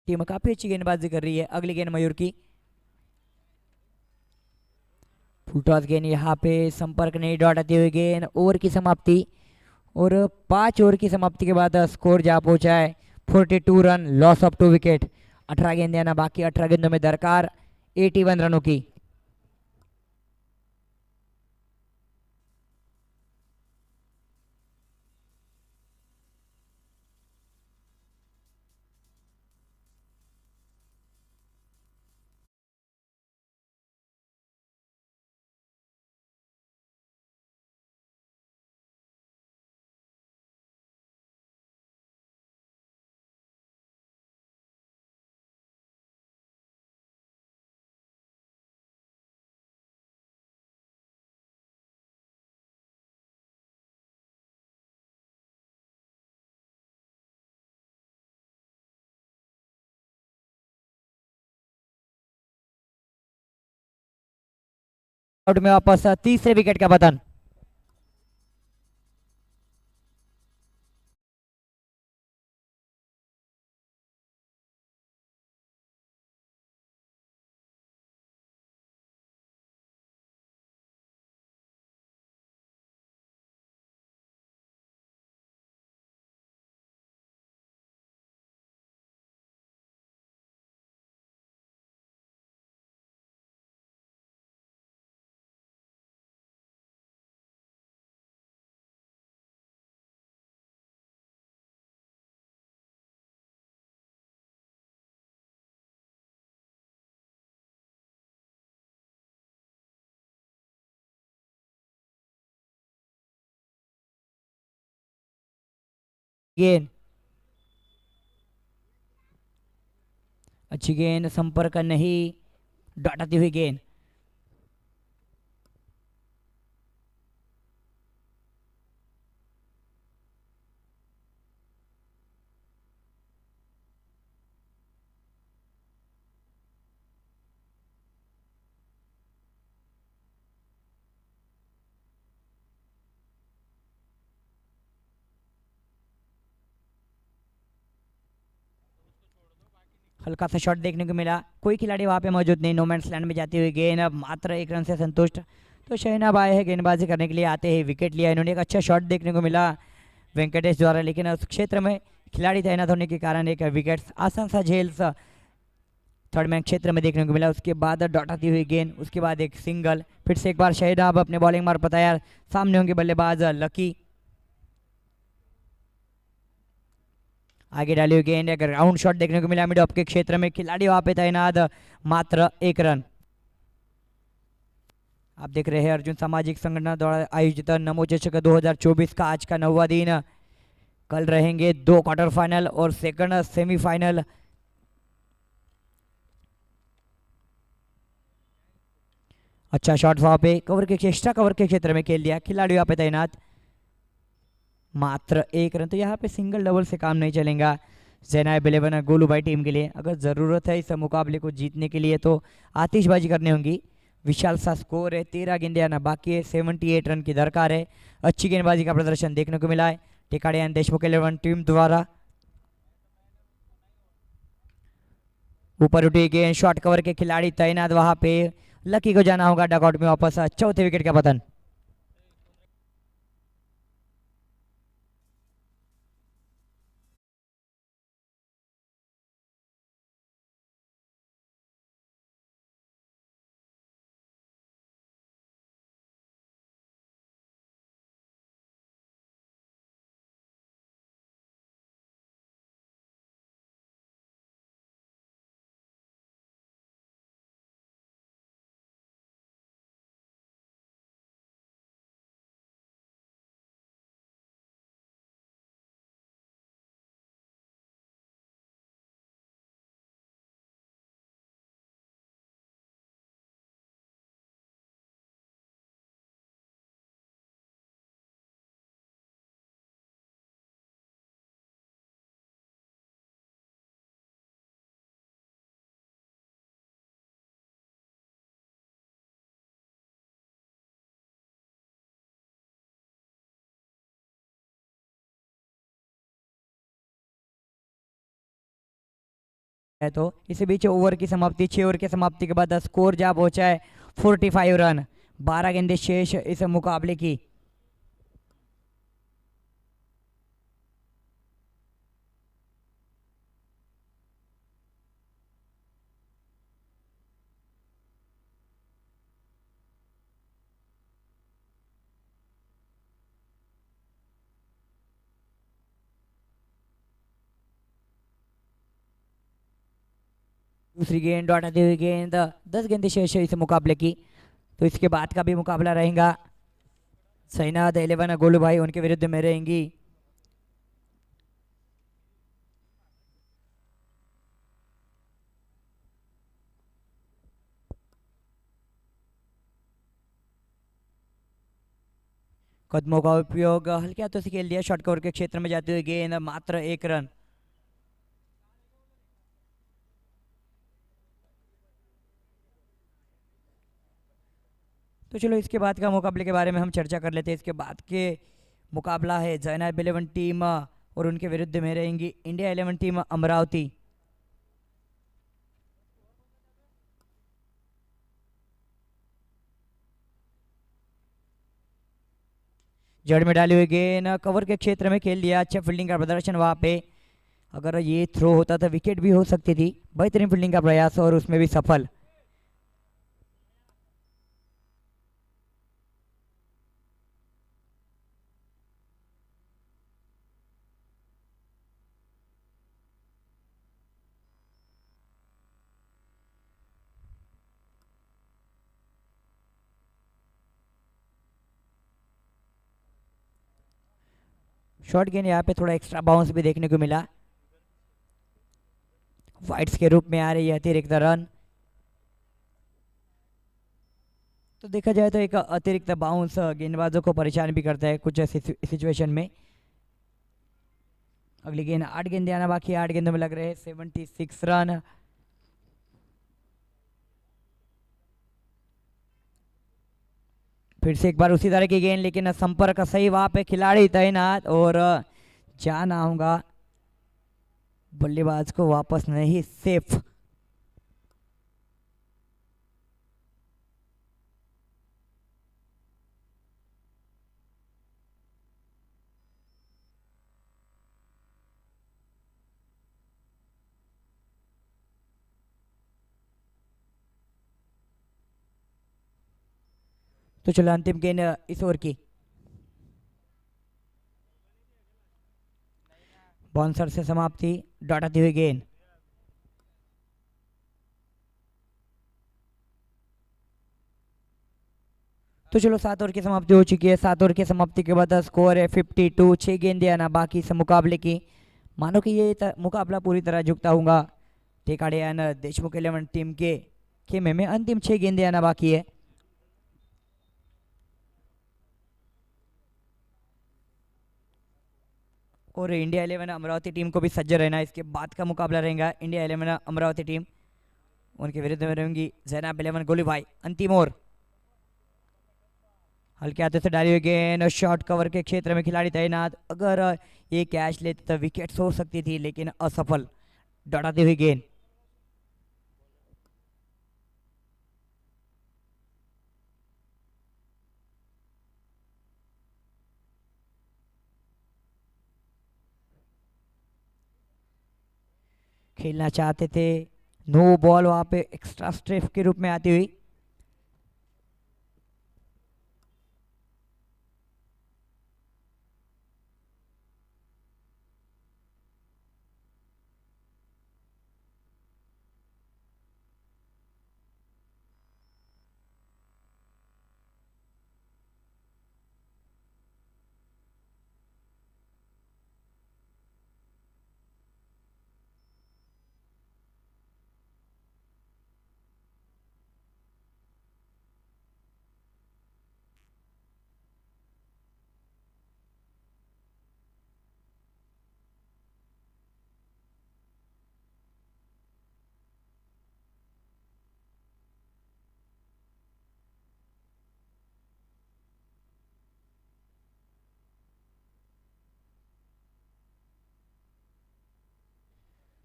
टीम काफी अच्छी गेंदबाजी कर रही है। अगली गेंद मयूर की, फुल टॉस गेंद, यहाँ पे संपर्क नहीं, डॉट आती हुई गेंद। ओवर की समाप्ति, और 5 ओवर की समाप्ति के बाद स्कोर जा पहुंचा है 42 रन, लॉस ऑफ 2 विकेट। 18 गेंदें आना बाकी, 18 गेंदों में दरकार 81 रनों की। आउट में वापस तीसरे विकेट का पतन। गेंद अच्छी गेंद, संपर्क नहीं, डॉट आती हुई गेंद। हल्का सा शॉट देखने को मिला, कोई खिलाड़ी वहां पे मौजूद नहीं। नोमैन्स लैंड में जाती हुई गेंद, अब मात्र एक रन से संतुष्ट। तो शहनाब आए हैं गेंदबाजी करने के लिए, आते ही विकेट लिया इन्होंने। एक अच्छा शॉट देखने को मिला वेंकटेश द्वारा, लेकिन उस क्षेत्र में खिलाड़ी तैनात होने के कारण एक विकेट आसान सा झेल सा थर्ड मैन क्षेत्र में देखने को मिला। उसके बाद डॉट आती हुई गेंद, उसके बाद एक सिंगल। फिर से एक बार शहनाब अपने बॉलिंग मार बताया, सामने होंगे बल्लेबाज लकी। आगे डाली हुई गेंद, एक राउंड शॉट देखने को मिला मिड ऑफ के क्षेत्र में, खिलाड़ी वहां पे तैनात, मात्र एक रन। आप देख रहे हैं अर्जुन सामाजिक संगठन द्वारा आयोजित नमो चषक 2024 का आज का 9वां दिन। कल रहेंगे 2 क्वार्टर फाइनल और सेकंड सेमीफाइनल। अच्छा शॉट वहां पे कवर के एक्स्ट्रा कवर के क्षेत्र में खेल दिया, खिलाड़ी वहां पे तैनात, मात्र एक रन। तो यहाँ पे सिंगल डबल से काम नहीं चलेगा जैनाब 11 गोलू भाई टीम के लिए। अगर ज़रूरत है इस मुकाबले को जीतने के लिए तो आतिशबाजी करनी होगी। विशाल सा स्कोर है, 13 गेंदें आना बाकी है, 78 रन की दरकार है। अच्छी गेंदबाजी का प्रदर्शन देखने को मिला है टेकाड़े एंड देशमुख 11 टीम द्वारा। ऊपर उठी गेंद, शॉट कवर के खिलाड़ी तैनात वहां पे, लकी को जाना होगा डगआउट में वापस। चौथे विकेट का पतन। है तो इसी बीच ओवर की समाप्ति, 6 ओवर की समाप्ति के बाद स्कोर जा पहुंचा है 45 रन। 12 गेंदें शेष इस मुकाबले की। दूसरी गेंद डॉट आती हुई गेंद, 10 गेंदें शेष है इस मुकाबले की। तो इसके बाद का भी मुकाबला रहेगा सैनाद 11 गोलू भाई उनके विरुद्ध में रहेंगी कदमों का उपयोग हल्के हाथों से खेल दिया, शॉर्ट कवर के क्षेत्र में जाते हुए गेंद, मात्र एक रन। तो चलो इसके बाद का मुकाबले के बारे में हम चर्चा कर लेते हैं। इसके बाद के मुकाबला है जैनब 11 टीम और उनके विरुद्ध में रहेंगी इंडिया 11 टीम अमरावती। जड़ में डाली हुई गेंद कवर के क्षेत्र में खेल दिया। अच्छा फील्डिंग का प्रदर्शन वहां पे, अगर ये थ्रो होता तो विकेट भी हो सकती थी। बेहतरीन फील्डिंग का प्रयास और उसमें भी सफल। शॉर्ट गेंद यहाँ पे थोड़ा एक्स्ट्रा बाउंस भी देखने को मिला। वाइड्स के रूप में आ रही है अतिरिक्त रन। तो देखा जाए तो एक अतिरिक्त बाउंस गेंदबाजों को परेशान भी करता है कुछ सिचुएशन में। अगली गेंद 8 गेंदे आना बाकी, 8 गेंदों में लग रहे हैं 76 रन। फिर से एक बार उसी तरह की गेंद, लेकिन संपर्क सही वहां पे, खिलाड़ी तैनात और जाना होगा बल्लेबाज को वापस नहीं, सेफ। तो चलो अंतिम गेंद इस ओवर की, बाउंसर से समाप्ति, डॉट आती हुई गेंद। तो चलो 7 ओवर की समाप्ति हो चुकी है। 7 ओवर की समाप्ति के बाद स्कोर है 52। 6 गेंदें आना बाकी इस मुकाबले की। मानो कि ये मुकाबला पूरी तरह झुकता होगा टेकाड़े देशमुख 11 टीम के खेमे में। अंतिम 6 गेंदें आना बाकी है। और इंडिया 11 अमरावती टीम को भी सज्ज रहना। इसके बाद का मुकाबला रहेगा इंडिया 11 अमरावती टीम, उनके विरुद्ध में रहेंगी जैनब 11 गोली भाई। अंतिम ओवर, हल्के हाथों से डाली हुई गेंद, शॉर्ट कवर के क्षेत्र में खिलाड़ी तैनात। अगर ये कैच लेते तो विकेट हो सकती थी, लेकिन असफल। दौड़ाती हुई गेंद, खेलना चाहते थे, नो बॉल वहां पे एक्स्ट्रा स्ट्रेफ के रूप में आती हुई।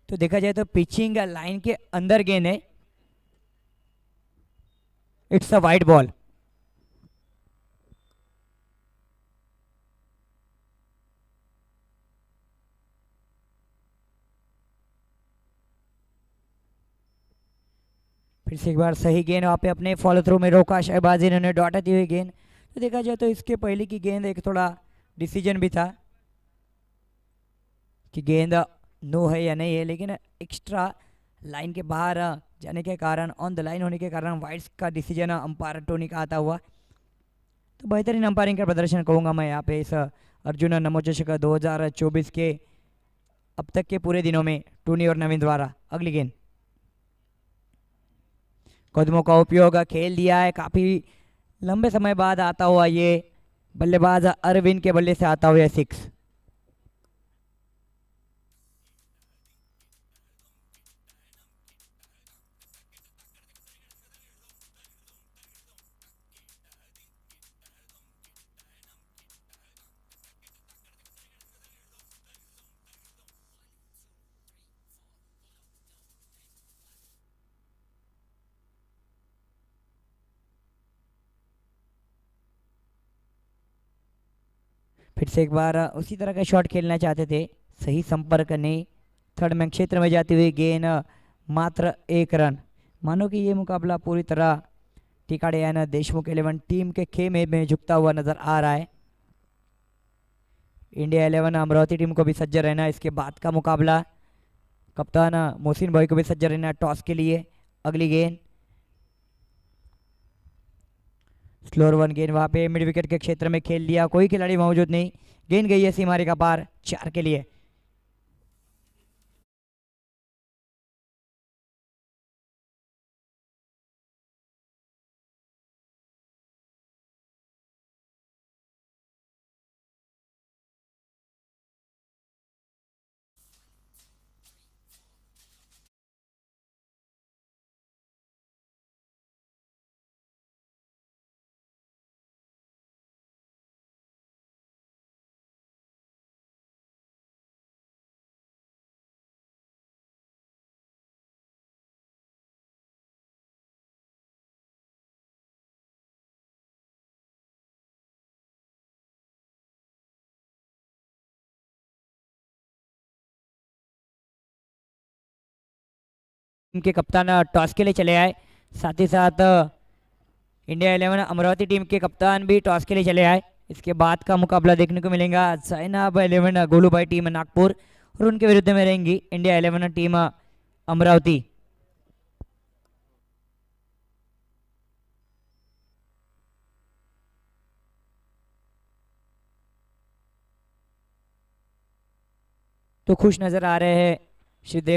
तो देखा जाए तो पिचिंग लाइन के अंदर गेंद है, इट्स अ वाइड बॉल। फिर से एक बार सही गेंद वहां पे अपने फॉलो थ्रू में रोका शहबाज, इन्होंने डॉट आती हुई गेंद। तो देखा जाए तो इसके पहले की गेंद एक थोड़ा डिसीजन भी था कि गेंद नो है या नहीं है, लेकिन एक्स्ट्रा लाइन के बाहर जाने के कारण, ऑन द लाइन होने के कारण वाइड्स का डिसीजन अंपायर टोनी का आता हुआ। तो बेहतरीन अंपायरिंग का प्रदर्शन कहूँगा मैं यहाँ पे इस अर्जुन नमोचषक 2024 के अब तक के पूरे दिनों में टोनी और नवीन द्वारा। अगली गेंद, कदमों का उपयोग खेल दिया है, काफी लंबे समय बाद आता हुआ ये बल्लेबाज अरविंद के बल्ले से आता हुआ 6। फिर से एक बार उसी तरह का शॉट खेलना चाहते थे, सही संपर्क नहीं, थर्ड मैन क्षेत्र में जाती हुई गेंद, मात्र 1 रन। मानो कि ये मुकाबला पूरी तरह टिकाड़े यानी देशमुख 11 टीम के खेमे में झुकता हुआ नजर आ रहा है। इंडिया 11 अमरावती टीम को भी सज्ज रहना इसके बाद का मुकाबला। कप्तान मोहसिन भाई को भी सज्ज रहना टॉस के लिए। अगली गेंद स्लोअर 1 गेंद वहां पे मिड विकेट के क्षेत्र में खेल लिया, कोई खिलाड़ी मौजूद नहीं, गेंद गई है सीमारे का पार, 4 के लिए। टीम के कप्तान टॉस के लिए चले आए, साथ ही साथ इंडिया 11 अमरावती टीम के कप्तान भी टॉस के लिए चले आए। इसके बाद का मुकाबला देखने को मिलेगा साइनाब 11 गोलूबाई टीम नागपुर और उनके विरुद्ध में रहेंगी इंडिया 11 टीम अमरावती। तो खुश नजर आ रहे हैं श्री देवेंद्र